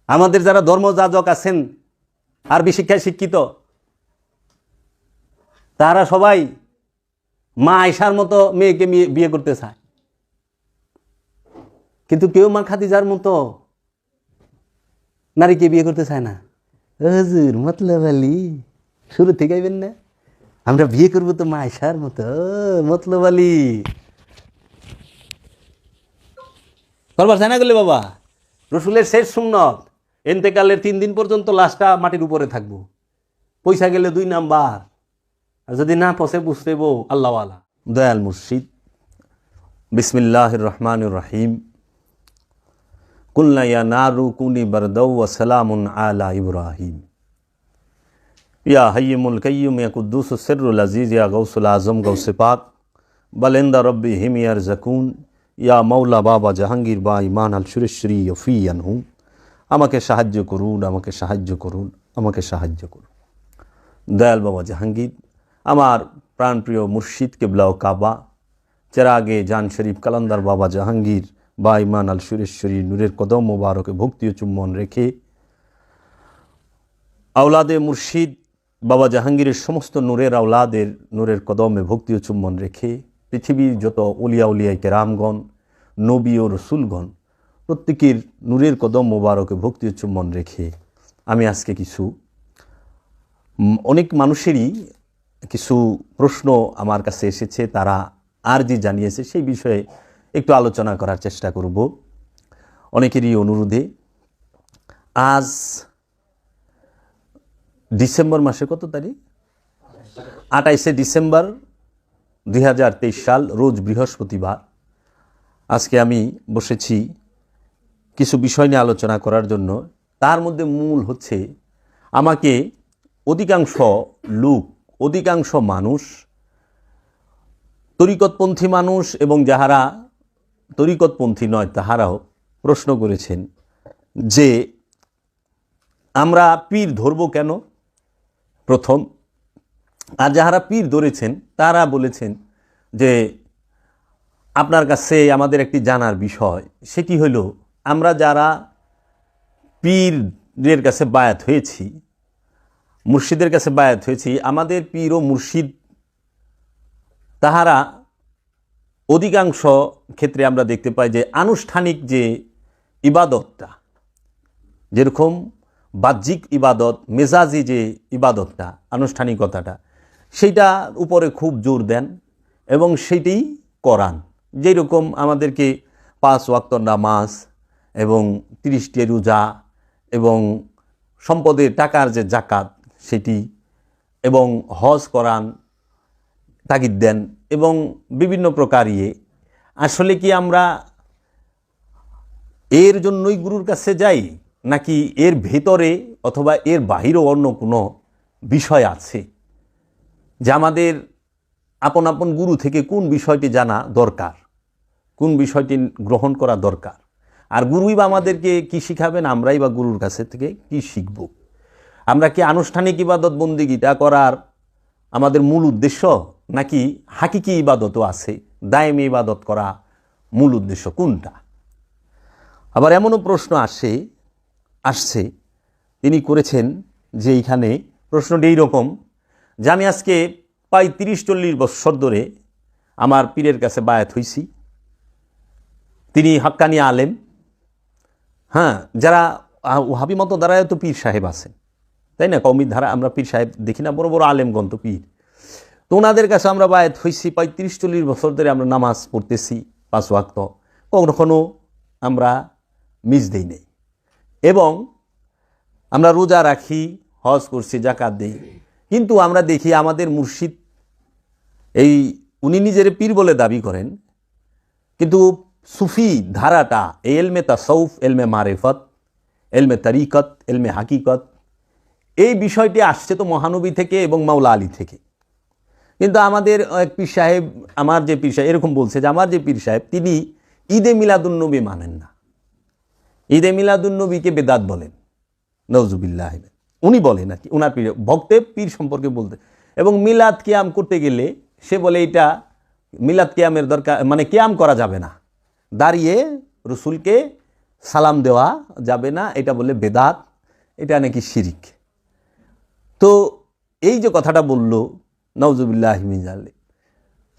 আমাদের যারা ধর্মযাজক আছেন আরবি শিক্ষায় শিক্ষিত, তারা সবাই মা আয়েশার মতো মেয়েকে বিয়ে করতে চায়, কিন্তু কেউ মা খাদিজার মতো নারীকে বিয়ে করতে চায় না। হুজুর মতলব আলী, শুরু থেকে আইবেন না, আমরা বিয়ে করবো তো মা আয়েশার মতো। মতলব আলী করবার চায় না করলে বাবা। রসুলের শেষ সুন্নত, এন্তেকালের 3 দিন পর্যন্ত লাশটা মাটির উপরে থাকবো, পয়সা গেলে 2 নাম্বার, আর যদি না পৌঁছে বুঝতে বো আল্লাহওয়ালা। দয়াল মুর্শিদ। বিসমিল্লাহির রহমানির রহিম। কুলনা ইয়া নারু কুনি বারদাও ওয়া সালামুন আলা ইব্রাহিম। ইয়া হাইয়ুল কাইয়্যুম ইয়া কুদ্দুসুস সিররুল আজিজ ইয়া গাউসুল আজম গাউসে পাক বালেন্দা রব্বিহিম ইয়ারযাকুন ইয়া মাওলা বাবা জাহাঙ্গীর বা ইমান আল সুরেশ্বরী ইয়ফিয়ানহু। আমাকে সাহায্য করুন, আমাকে সাহায্য করুন, আমাকে সাহায্য করুন। দয়াল বাবা জাহাঙ্গীর, আমার প্রাণপ্রিয় মুর্শিদ কেবলা ও কাবা, চেরাগে জান শরীফ কালান্দার বাবা জাহাঙ্গীর বা ইমান আল সুরেশ্বরী নূরের কদম মোবারকে ভক্তি ও চুম্বন রেখে, আওলাদে মুর্শিদ বাবা জাহাঙ্গীরের সমস্ত নূরের আওলাদের নূরের কদমে ভক্তি ও চুম্বন রেখে, পৃথিবীর যত উলিয়া উলিয়াই কেরামগণ, নবী ও রসুলগণ প্রত্যেকের নূরের কদম মোবারকে ভক্তি ও চুম্বন রেখে, আমি আজকে অনেক মানুষেরই কিছু প্রশ্ন আমার কাছে এসেছে, তারা আরজি জানিয়েছে, সেই বিষয়ে একটু আলোচনা করার চেষ্টা করব অনেকেরই অনুরোধে। আজ ডিসেম্বর মাসে কত তারিখ? 28শে ডিসেম্বর 2023 সাল, রোজ বৃহস্পতিবার। আজকে আমি বসেছি কিছু বিষয় নিয়ে আলোচনা করার জন্য। তার মধ্যে মূল হচ্ছে, আমাকে অধিকাংশ মানুষ, তরিকতপন্থী মানুষ এবং যাহারা তরিকতপন্থী নয় তাহারাও প্রশ্ন করেছেন যে আমরা পীর ধরব কেন, প্রথম। আর যাহারা পীর ধরেছেন তারা বলেছেন যে আপনার কাছে আমাদের একটি জানার বিষয়, সেটি হলো আমরা যারা পীরের কাছে বায়াত হয়েছি, মুর্শিদের কাছে বায়াত হয়েছি, আমাদের পীর ও মুর্শিদ তাহারা অধিকাংশ ক্ষেত্রে আমরা দেখতে পাই যে আনুষ্ঠানিক যে ইবাদতটা, যেরকম বাহ্যিক ইবাদত, মেজাজি যে ইবাদতটা, আনুষ্ঠানিকতাটা, সেইটার উপরে খুব জোর দেন এবং সেইটাই করান। যেরকম আমাদেরকে 5 ওয়াক্ত নামাজ এবং 30টি রোজা এবং সম্পদের টাকার যে জাকাত সেটি এবং হজ করান তাগিদ দেন এবং বিভিন্ন প্রকার আসলে কি আমরা এর জন্যই গুরুর কাছে যাই, নাকি এর ভেতরে অথবা এর বাহিরেও অন্য কোনো বিষয় আছে যে আমাদের আপন আপন গুরু থেকে কোন বিষয়টি জানা দরকার, কোন বিষয়টি গ্রহণ করা দরকার, আর গুরুই বা আমাদেরকে কি শিখাবেন, আমরাই বা গুরুর কাছে থেকে কি শিখব। আমরা কি আনুষ্ঠানিক ইবাদত বন্দিগিটা করার আমাদের মূল উদ্দেশ্য, নাকি হাকিকি ইবাদতও আছে, দায়েমি ইবাদত করা মূল উদ্দেশ্য কোনটা? আবার এমনও প্রশ্ন আসছে তিনি করেছেন যে এইখানে প্রশ্নটি এইরকম যে আমি আজকে প্রায় 30-40 বছর ধরে আমার পীরের কাছে বায়াত হইছি, তিনি হাক্কানি আলেম। হ্যাঁ, যারা ওহাবি মতো দ্বারায় তো পীর সাহেব আছেন, তাই না? কওমির ধারা আমরা পীর সাহেব দেখি না, বড় বড় আলেমগণ তো পীর। তো ওনাদের কাছে আমরা বায়াত হইছি, প্রায় 30-40 বছর ধরে আমরা নামাজ পড়তেছি 5 ওয়াক্ত, কখনো আমরা মিস দেই নেই, এবং আমরা রোজা রাখি, হজ করছি, জাকাত দিই। কিন্তু আমরা দেখি আমাদের মুর্শিদ উনি নিজের পীর বলে দাবি করেন, কিন্তু সুফি ধারাটা, এলমে তাসাউফ, এলমে মারেফত, এলমে তরিকত, এলমে হাকিকত, এই বিষয়টি আসছে তো মহানবী থেকে এবং মাওলা আলী থেকে। কিন্তু আমাদের এক পীর সাহেব, আমার যে পীর সাহেব এরকম বলছে যে আমার যে পীর সাহেব তিনি ঈদে মিলাদুন্নবী মানেন না, ঈদে মিলাদুন্নবীকে বেদাত বলেন, নওজুবিল্লাহ। উনি বলেন আর কি, ওনার পীর ভক্তে পীর সম্পর্কে বলতে, এবং মিলাদ কিয়াম করতে গেলে সে বলে এটা মিলাদ কিয়ামের দরকার, মানে কিয়াম করা যাবে না, দাঁড়িয়ে রসুলকে সালাম দেওয়া যাবে না, এটা বলে বেদাত, এটা নাকি শিরিক। তো এই যে কথাটা বলল নাউজুবিল্লাহি মিন যালিক,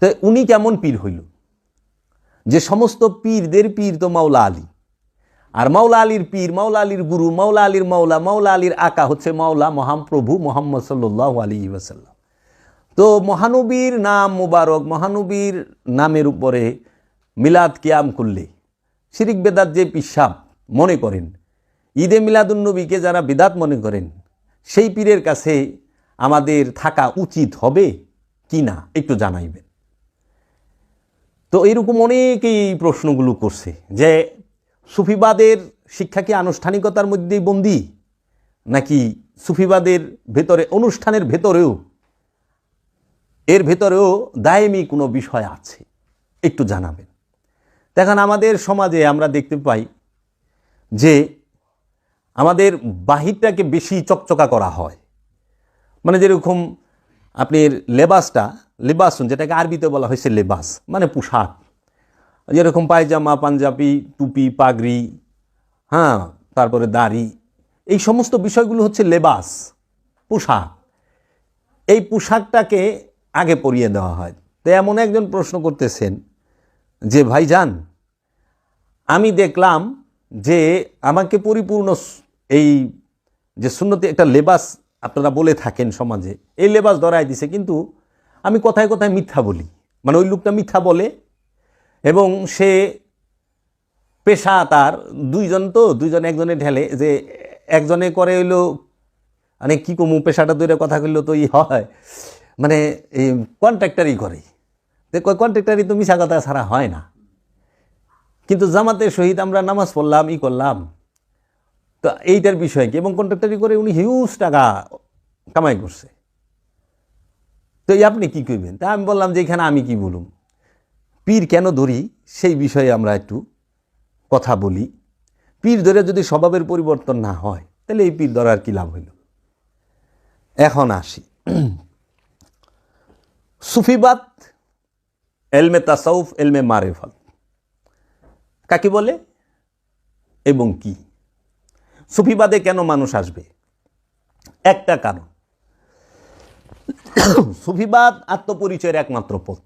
তো উনি কেমন পীর হইল? যে সমস্ত পীরদের পীর তো মাওলা আলী, আর মাওলা আলীর পীর, মাওলা আলীর গুরু, মাওলা আলীর মাওলা, মাওলা আলীর আকা হচ্ছে মাওলা মহাপ্রভু মুহাম্মদ সাল্লাল্লাহু আলাইহি ওয়াসাল্লাম। তো মহানবীর নাম মুবারক, মহানবীর নামের উপরে মিলাদ কিয়াম করলে শিরিক বেদাত যে পিসাব মনে করেন, ঈদে মিলাদুন্নবীকে যারা বিদাত মনে করেন, সেই পীরের কাছে আমাদের থাকা উচিত হবে কি না একটু জানাইবেন। তো এরকম অনেকেই প্রশ্নগুলো করছে যে সুফিবাদের শিক্ষা কি আনুষ্ঠানিকতার মধ্যেই বন্দী, নাকি সুফিবাদের ভেতরে, অনুষ্ঠানের ভেতরেও, এর ভেতরেও দায়েমি কোনো বিষয় আছে একটু জানাবেন। দেখেন, আমাদের সমাজে আমরা দেখতে পাই যে আমাদের বাহিরটাকে বেশি চকচকা করা হয়। মানে যেরকম আপনার লেবাসুন, যেটাকে আরবিতে বলা হয়েছে লেবাস, মানে পোশাক, যেরকম পায়জামা, পাঞ্জাবি, টুপি, পাগড়ি, তারপরে দাড়ি, এই সমস্ত বিষয়গুলো হচ্ছে লেবাস, পোশাক। এই পোশাকটাকে আগে পরিয়ে দেওয়া হয়। তো এমন একজন প্রশ্ন করতেছেন যে ভাইজান, আমি দেখলাম যে আমাকে পরিপূর্ণ এই যে সুন্নতি একটা লেবাস আপনারা বলে থাকেন সমাজে, এই লেবাস ধরাই দিছে, কিন্তু আমি কোথায় কোথায় মিথ্যা বলি। মানে ওই লোকটা মিথ্যা বলে, এবং সে পেশা তার দুইজন একজনে ঢেলে, যে একজনে করে হইলো, মানে কী কমু, পেশাটা দূরে কথা কইলেও তো হয়, মানে এই কন্ট্রাক্টারই করে। কন্ট্রাক্টারই তো মিশা কথা ছাড়া হয় না। কিন্তু জামাতের সহিত আমরা নামাজ পড়লাম, করলাম, তো এইটার বিষয় কি? এবং কন্ট্রাক্টারি করে উনি হিউজ টাকা কামাই করছে। তো আপনি কি করবেন? তা আমি বললাম যে এখানে আমি কি বলুম, পীর কেন ধরি সেই বিষয়ে আমরা একটু কথা বলি। পীর ধরে যদি স্বভাবের পরিবর্তন না হয়, তাহলে এই পীর ধরার কি লাভ হইল? এখন আসি, সুফিবাদ, এলমে তাসাউফ, এলমে মারেফাত কাকে বলে এবং কি? সুফিবাদে কেন মানুষ আসবে? একটা কারণ, সুফিবাদ আত্মপরিচয়ের একমাত্র পথ।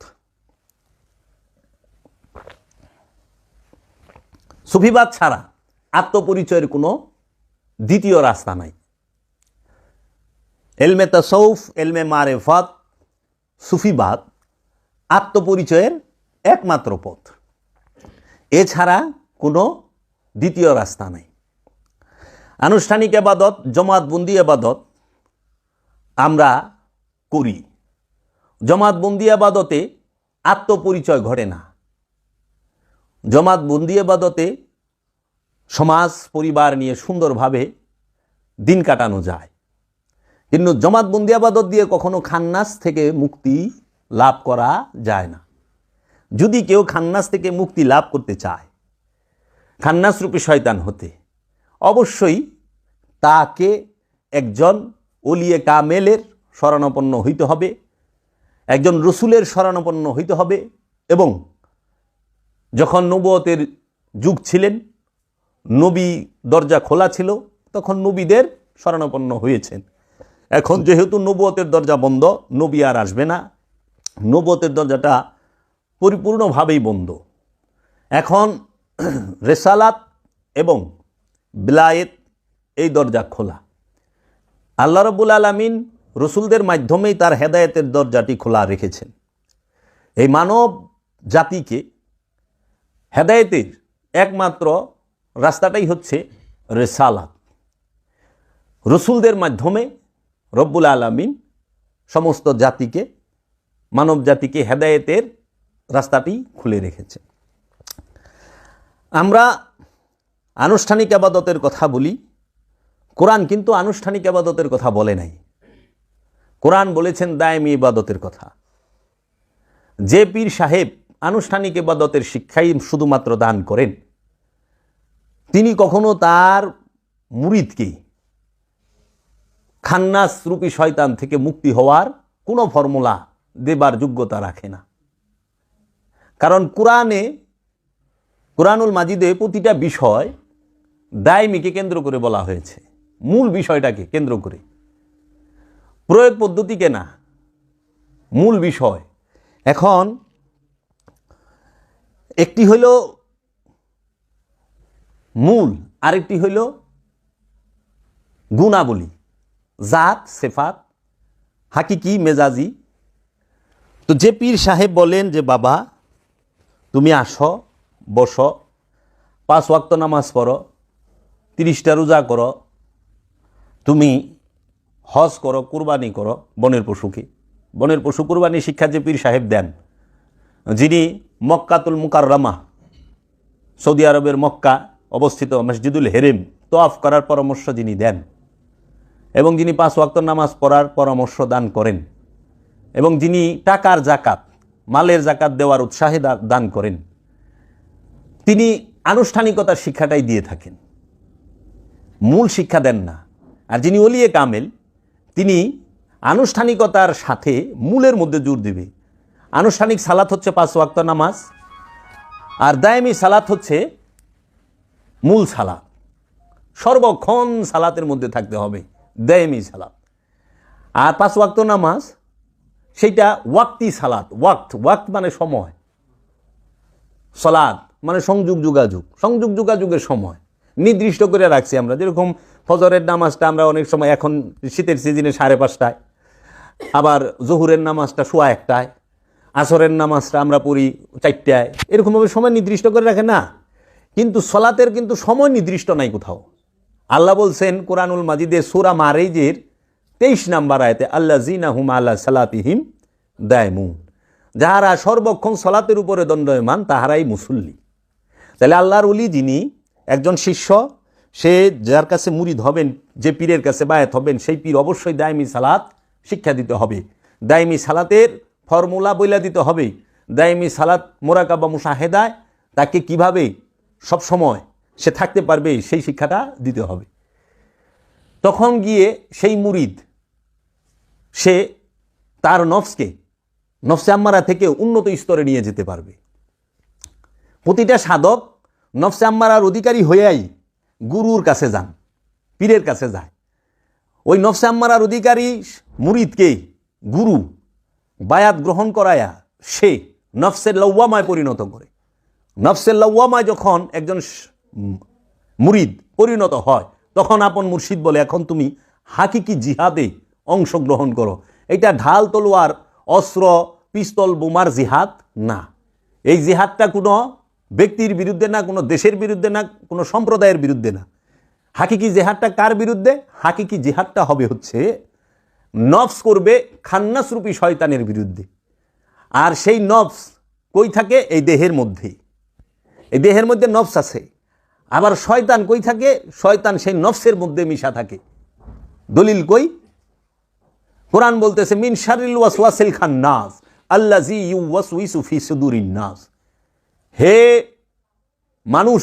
সুফিবাদ ছাড়া আত্মপরিচয়ের কোনো দ্বিতীয় রাস্তা নাই। এলমে তাসাউফ, এলমে মারেফাত, সুফিবাদ আত্মপরিচয়ের একমাত্র পথ, এছাড়া কোনো দ্বিতীয় রাস্তা নাই। আনুষ্ঠানিক ইবাদত, জমাতবন্দি ইবাদত আমরা করি। জমাতবন্দি ইবাদতে আত্মপরিচয় ঘটে না। জমাতবন্দি ইবাদতে সমাজ পরিবার নিয়ে সুন্দরভাবে দিন কাটানো যায়, কিন্তু জমাতবন্দি ইবাদত দিয়ে কখনো খান্নাস থেকে মুক্তি লাভ করা যায় না। যদি কেউ খান্নাস থেকে মুক্তি লাভ করতে চায়, খান্নাস রূপী শয়তান হতে, অবশ্যই তাকে একজন ওলিয়ে কামেলের শরণাপন্ন হইতে হবে, একজন রসুলের শরণাপন্ন হইতে হবে। এবং যখন নবুয়তের যুগ ছিলেন, নবী দরজা খোলা ছিল, তখন নবীদের শরণাপন্ন হয়েছেন। এখন যেহেতু নবুয়তের দরজা বন্ধ, নবী আর আসবে না, নবুয়তের দরজাটা পরিপূর্ণভাবেই বন্ধ। এখন রেসালাত এবং বিলায়েত, এই দরজা খোলা। আল্লাহ রাব্বুল আলামিন রসুলদের মাধ্যমেই তার হেদায়েতের দরজাটি খোলা রেখেছেন। এই মানব জাতিকে হেদায়েতের একমাত্র রাস্তাটাই হচ্ছে রেসালাত। রসুলদের মাধ্যমে রব্বুল আলামিন সমস্ত জাতিকে, মানব জাতিকে হেদায়েতের রাস্তাটি খুলে রেখেছে। আমরা আনুষ্ঠানিক ইবাদতের কথা বলি, কোরআন কিন্তু আনুষ্ঠানিক ইবাদতের কথা বলে নাই। কোরআন বলেছেন দায়েমি ইবাদতের কথা। যে পীর সাহেব আনুষ্ঠানিক ইবাদতের শিক্ষাই শুধুমাত্র দান করেন, তিনি কখনো তার মুরিদকে খান্নাস রূপী শয়তান থেকে মুক্তি হওয়ার কোনো ফর্মুলা দেবার যোগ্যতা রাখে না। কারণ কোরআনুল মাজিদে প্রতিটা বিষয় দায়মিকে কেন্দ্র করে বলা হয়েছে, মূল বিষয়টাকে কেন্দ্র করে, প্রয়োগ পদ্ধতিকে না, মূল বিষয়। এখন একটি হইল মূল, আরেকটি হইল গুণাবলী, জাত, সেফাত, হাকিকি, মেজাজি। তো যে পীর সাহেব বলেন যে বাবা তুমি আসো, বসো, 5 ওয়াক্ত নামাজ পড়ো, 30টা রোজা করো, তুমি হজ করো, কুরবানি করো, বনের পশু কুরবানি শিক্ষা যে পীর সাহেব দেন, যিনি মক্কাতুল মুকাররমা, সৌদি আরবের মক্কা অবস্থিত মসজিদুল হেরেম তওয়াফ করার পরামর্শ যিনি দেন, এবং যিনি 5 ওয়াক্ত নামাজ পড়ার পরামর্শ দান করেন, এবং যিনি টাকার জাকাত, মালের জাকাত দেওয়ার উৎসাহে দান করেন, তিনি আনুষ্ঠানিকতার শিক্ষাটাই দিয়ে থাকেন, মূল শিক্ষা দেন না। আর যিনি ওলিয়ে কামেল, তিনি আনুষ্ঠানিকতার সাথে মূলের মধ্যে জোর দিবে। আনুষ্ঠানিক সালাত হচ্ছে 5 ওয়াক্ত নামাজ, আর দায়েমি সালাত হচ্ছে মূল সালাত, সর্বক্ষণ সালাতের মধ্যে থাকতে হবে, দায়েমি সালাত। আর 5 ওয়াক্ত নামাজ সেইটা ওয়াক্তি সালাত, ওয়াক্ত মানে সময়, সালাত মানে সংযোগ যোগাযোগের সময় নির্দিষ্ট করে রাখছি আমরা। যেরকম ফজরের নামাজটা আমরা অনেক সময় এখন শীতের সিজনে 5:30টায়, আবার জোহরের নামাজটা 1:15টায়, আসরের নামাজটা আমরা পড়ি 4টায়, এরকমভাবে সময় নির্দিষ্ট করে রাখে না। কিন্তু সলাতের কিন্তু সময় নির্দিষ্ট নাই কোথাও। আল্লাহ বলছেন কোরআনুল মাজিদে সূরা মারিজের 23 নম্বর আয়াতে, আল্লাযীনা হুম আলা সালাতিহিম দায়মুন, যাহারা সর্বক্ষণ সলাতের উপরে দণ্ডায়মান তাহারাই মুসল্লি। তাহলে আল্লাহর ওলি যিনি, একজন শিষ্য, সে যার কাছে মুরিদ হবেন, যে পীরের কাছে বায়াত হবেন, সেই পীর অবশ্যই দায়মি সালাত শিক্ষা দিতে হবে, দায়মি সালাতের ফর্মুলা বইলা দিতে হবে, দায়মি সালাত মোরাকাবা মুশাহেদায় তাকে কিভাবে সবসময় সে থাকতে পারবে সেই শিক্ষাটা দিতে হবে। তখন গিয়ে সেই মুরিদ সে তার নফসে আম্মারা থেকে উন্নত স্তরে নিয়ে যেতে পারবে। প্রতিটা সাধক নফসে আম্মারার অধিকারী হয়েই গুরুর কাছে যান, পীরের কাছে যায়। ওই নফসে আম্মারার অধিকারী মুরিদকে গুরু বায়াত গ্রহণ করায়া সে নফসের লওয়ামায় পরিণত করে। নফসের লওয়ামায় যখন একজন মুরিদ পরিণত হয়, তখন আপন মুর্শিদ বলে, এখন তুমি হাকিকি জিহাদে অংশগ্রহণ করো। এটা ঢাল তলোয়ার, অস্ত্র, পিস্তল, বোমার জিহাদ না। এই জিহাদটা কোনো ব্যক্তির বিরুদ্ধে না, কোনো দেশের বিরুদ্ধে না, কোনো সম্প্রদায়ের বিরুদ্ধে না। হাকিকি জিহাদটা কার বিরুদ্ধে? হাকিকি জিহাদটা হবে হচ্ছে নফস করবে খান্নাসরূপী শয়তানের বিরুদ্ধে। আর সেই নফস কই থাকে? এই দেহের মধ্যে। এই দেহের মধ্যে নফস আছে। আবার শয়তান কই থাকে? শয়তান সেই নফসের মধ্যে মিশা থাকে। দলিল কই? কোরআন বলতেছে, মিন শাররিল ওয়াসওয়াসিল খান্নাস আল্লাযী ইউওয়াসউইসু ফি সুদুরিন নাস। হে মানুষ,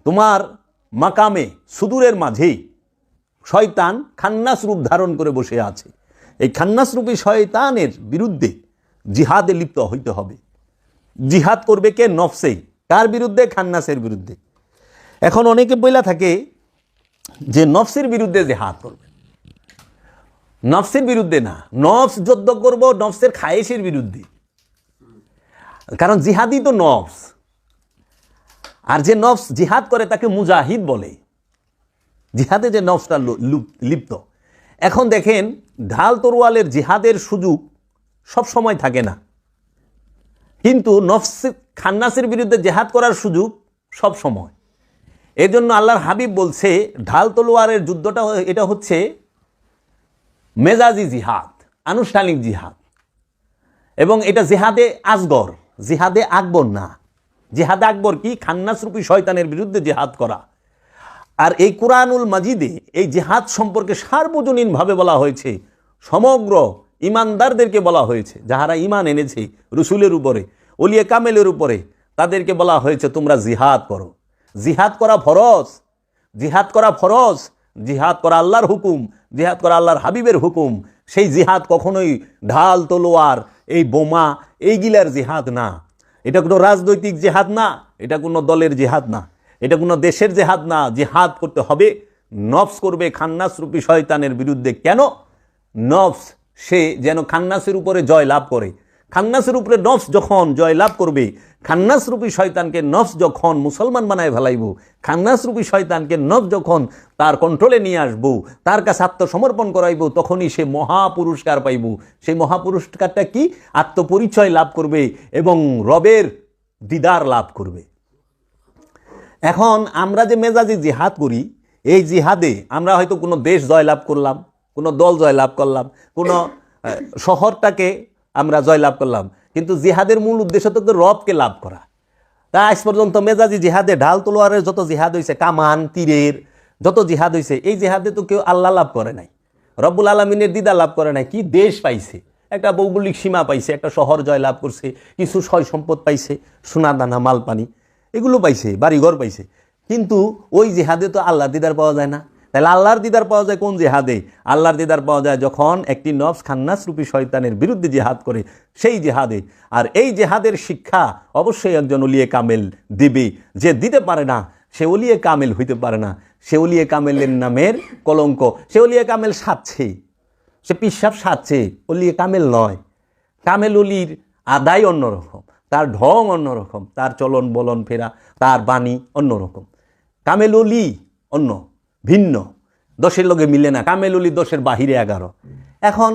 তোমার মাকামে সুদূরের মাঝেই শয়তান খান্নাস রূপ ধারণ করে বসে আছে। এই খান্নাস রূপী শয়তানের বিরুদ্ধে জিহাদে লিপ্ত হইতে হবে। জিহাদ করবে কে? নফসেই। কার বিরুদ্ধে? খান্নাসের বিরুদ্ধে। এখন অনেকে বইলা থাকে যে নফসের বিরুদ্ধে জিহাদ করবে। নফসের বিরুদ্ধে না, নফস যুদ্ধ করব নফসের খায়েশের বিরুদ্ধে। কারণ জিহাদই তো নফস। আর যে নফস জিহাদ করে তাকে মুজাহিদ বলে। জিহাদে যে নফসটা লিপ্ত। এখন দেখেন, ঢাল তরোয়ালের জিহাদের সুযোগ সব সময় থাকে না, কিন্তু নফস খান্নাসের বিরুদ্ধে জিহাদ করার সুযোগ সব সময়। এর জন্য আল্লাহর হাবিব বলছে, ঢাল তলোয়ারের যুদ্ধটা এটা হচ্ছে মেজাজি জিহাদ, আনুষ্ঠানিক জিহাদ। এবং এটা জিহাদে আসগর, জিহাদে আকবর না। জিহাদে আকবর কি? খান্নাস রূপী শয়তানের বিরুদ্ধে জিহাদ করা। আর এই কুরআনুল মাজিদে এই জিহাদ সম্পর্কে সার্বজনীনভাবে বলা হয়েছে। সমগ্র ইমানদারদেরকে বলা হয়েছে, যাহারা ইমান এনেছে রসুলের উপরে, ওলিয়ে কামেলের উপরে, তাদেরকে বলা হয়েছে তোমরা জিহাদ করো। জিহাদ করা ফরজ, জিহাদ করা ফরজ, জিহাদ করা আল্লাহর হুকুম, জিহাদ করা আল্লাহর হাবিবের হুকুম। সেই জিহাদ কখনোই ঢাল তলোয়ার, এই বোমা, এইগুলার জিহাদ না। এটা কোনো রাজনৈতিক জিহাদ না, এটা কোনো দলের জিহাদ না। এটা কোনো দেশের জেহাদ না, জেহাদ করতে হবে, নফস করবে খান্নাস রূপী শয়তানের বিরুদ্ধে। কেন? নফস সে যেন খান্নাসের উপরে জয় লাভ করে। খান্নাসের উপরে নফস যখন জয় লাভ করবে, খান্নাস রূপী শয়তানকে নফস যখন মুসলমান বানায় ফেলাইব, খান্নাস রূপী শয়তানকে নফস যখন তার কন্ট্রোলে নিয়ে আসব, তার কাছে আত্মসমর্পণ করাইব, তখনই সে মহাপুরস্কার পাইব। সেই মহাপুরস্কারটা কি? আত্মপরিচয় লাভ করবে এবং রবের দিদার লাভ করবে। এখন আমরা যে মেজাজি জিহাদ করি, এই জিহাদে আমরা হয়তো কোনো দেশ জয়লাভ করলাম, কোনো দল জয়লাভ করলাম, কোনো শহরটাকে আমরা জয়লাভ করলাম, কিন্তু জিহাদের মূল উদ্দেশ্য তো রবকে লাভ করা। তা আজ পর্যন্ত মেজাজি জিহাদে ঢাল তলোয়ারের যত জিহাদ হয়েছে, কামান তীরের যত জিহাদ হয়েছে, এই জিহাদে তো কেউ আল্লাহ লাভ করে নাই, রব্বুল আলমিনের দিদা লাভ করে নাই। কি দেশ পাইছে? একটা ভৌগোলিক সীমা পাইছে, একটা শহর জয়লাভ করছে, কিছু সয় সম্পদ পাইছে, সোনা দানা মাল পানি এগুলো পাইছে, বাড়িঘর পাইছে, কিন্তু ওই জিহাদে তো আল্লাহর দিদার পাওয়া যায় না। তাহলে আল্লাহর দিদার পাওয়া যায় কোন জিহাদে? আল্লাহর দিদার পাওয়া যায় যখন একটি নফস খান্নাস রূপী শয়তানের বিরুদ্ধে জিহাদ করে, সেই জিহাদে। আর এই জিহাদের শিক্ষা অবশ্যই একজন ওলিয়ে কামেল দিবে। যে দিতে পারে না সে ওলিয়ে কামেল হইতে পারে না, সে ওলিয়ে কামেলের নামের কলঙ্ক। সে ওলিয়ে কামেল সাজছে, সে পিসাব সাজছে, ওলিয়ে কামেল নয়। কামেল ওলির আদায় অন্যরকম, তার ঢং অন্যরকম, তার চলন বলন ফেরা, তার বাণী অন্যরকম। কামেল ওলি অন্য, ভিন্ন, দশের লগে মিলে না। কামেল ওলি 10-এর বাহিরে 11। এখন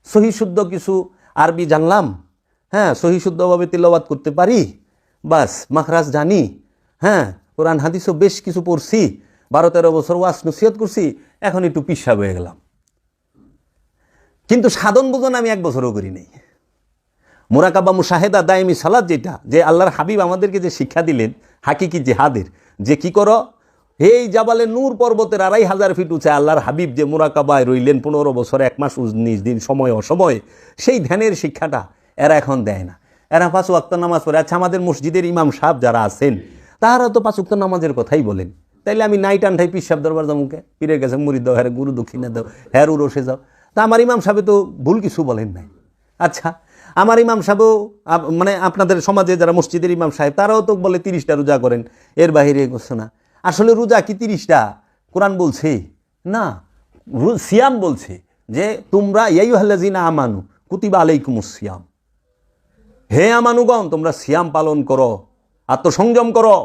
সহি শুদ্ধ কিছু আরবি জানলাম, হ্যাঁ, সহি শুদ্ধভাবে তিলাওয়াত করতে পারি, বাস মাখরাজ জানি, হ্যাঁ, কোরআন হাদিসও বেশ কিছু পড়ছি, 12-13 বছর ওয়াজ নসিহত করছি, এখন একটু পিসাব হয়ে গেলাম। কিন্তু সাধন বোঝন আমি 1 বছরও করি নাই। মুরাকাবা মুশাহেদা দায়েমি সালাত, যেটা যে আল্লাহর হাবিব আমাদেরকে যে শিক্ষা দিলেন হাকিকি জিহাদের, যে কি করো, এই জাবালে নূর পর্বতের 2500 ফিট উঁচে আল্লাহর হাবিব যে মুরাকাবায় রইলেন 15 বছর 1 মাস 19 দিন সময় অসময়ে, সেই ধ্যানের শিক্ষাটা এরা এখন দেয় না। এরা 5 ওয়াক্ত নামাজ পড়ে। আচ্ছা, আমাদের মসজিদের ইমাম সাহেব যারা আছেন তারা তো 5 ওয়াক্ত নামাজের কথাই বলেন, তাইলে আমি নাইট আনঠাই পিসাব দরবার যামুকে, পীরের কাছে মুড়ি দাও, হ্যাঁ গুরু দক্ষিণা দাও, হ্যাঁ রসে যাও। তা আমার ইমাম সাহেব তো ভুল কিছু বলেন নাই। আচ্ছা, আমার ইমাম সাহেবও মানে আপনাদের সমাজে যারা মসজিদের ইমাম সাহেব তারাও তো বলে 30টা রোজা করেন, এর বাহিরে করছে না। আসলে রোজা কি 30টা? কোরআন বলছে না, সিয়াম বলছে যে তোমরা ইয়াইয়ুহাল্লাযিনা আমানু কুতিবা আলাইকুমুস সিয়াম, হে আমানুগণ তোমরা সিয়াম পালন করো, আত্মসংযম করো,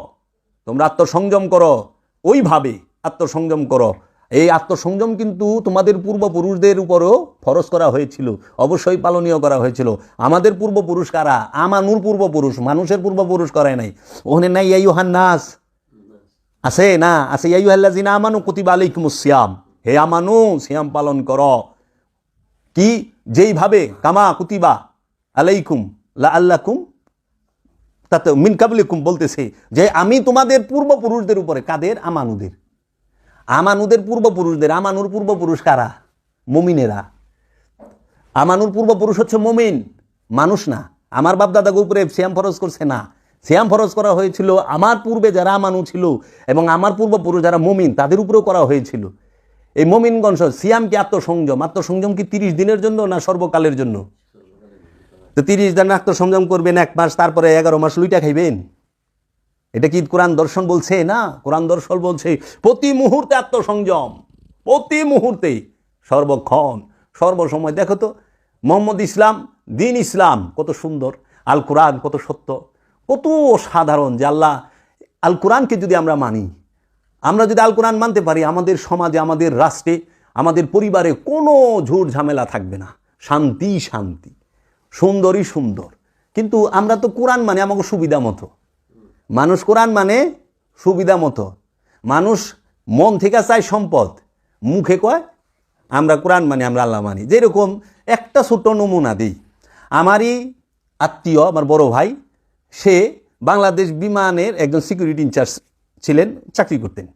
তোমরা আত্মসংযম করো, ওইভাবে আত্মসংযম করো। এই আত্মসংযম কিন্তু তোমাদের পূর্বপুরুষদের উপরও ফরজ করা হয়েছিল, অবশ্যই পালনীয় করা হয়েছিল। আমাদের পূর্বপুরুষ কারা? আমানুর পূর্বপুরুষ, মানুষের পূর্বপুরুষ করায় নাই। ওখানে নাই ইয়াইয়ুহান নাস আছে না? আছে ইয়াইয়ুহাল্লাযিনা আমানু কুতিবা আলাইকুমুস সিয়াম, হে আমানু সিয়াম পালন করো। কি? যেইভাবে কামা কুতিবা আলাইকুম লাআল্লাকুম তাতে মিন কাবলিকুম বলতেছে যে আমি তোমাদের পূর্বপুরুষদের উপরে। কাদের? আমানুদের। আমানুদের পূর্বপুরুষদের। আমানুর পূর্বপুরুষ কারা? মুমিনেরা। আমানুর পূর্বপুরুষ হচ্ছে মুমিন, মানুষ না। আমার বাপ দাদাকে উপরে সিয়াম ফরজ করছে না, সিয়াম ফরজ করা হয়েছিল আমার পূর্বে যারা আমানু ছিল এবং আমার পূর্বপুরুষ যারা মুমিন তাদের উপরেও করা হয়েছিল। এই মুমিনগণ সিয়াম কি আত্মসংযম? আত্মসংযম কি 30 দিনের জন্য না সর্বকালের জন্য? তো 30 দিন আত্মসংযম করবেন 1 মাস, তারপরে 11 মাস লুইটা খাইবেন? এটা কি কোরআন দর্শন বলছে? না, কোরআন দর্শন বলছে প্রতি মুহূর্তে আত্মসংযম, প্রতি মুহূর্তে, সর্বক্ষণ, সর্বসময়। দেখো তো মোহাম্মদ ইসলাম, দিন ইসলাম কত সুন্দর, আল কোরআন কত সত্য, কত সাধারণ। যে আল্লাহ আল কোরআনকে যদি আমরা মানি, আমরা যদি আল কোরআন মানতে পারি, আমাদের সমাজে, আমাদের রাষ্ট্রে, আমাদের পরিবারে কোনো ঝুট ঝামেলা থাকবে না, শান্তি শান্তি, সুন্দরই সুন্দর। কিন্তু আমরা তো কোরআন মানে আমাকে সুবিধা মতো। মানুষ কোরআন মানে সুবিধা মতো। মানুষ মন থেকে চায় সম্পদ, মুখে কয় আমরা কোরআন মানি, আমরা আল্লাহ মানি। যেরকম একটা ছোট্ট নমুনা দিই, আমারই আত্মীয়, আমার বড় ভাই, সে বাংলাদেশ বিমানের একজন সিকিউরিটি ইনচার্জ ছিলেন, চাকরি করতেন।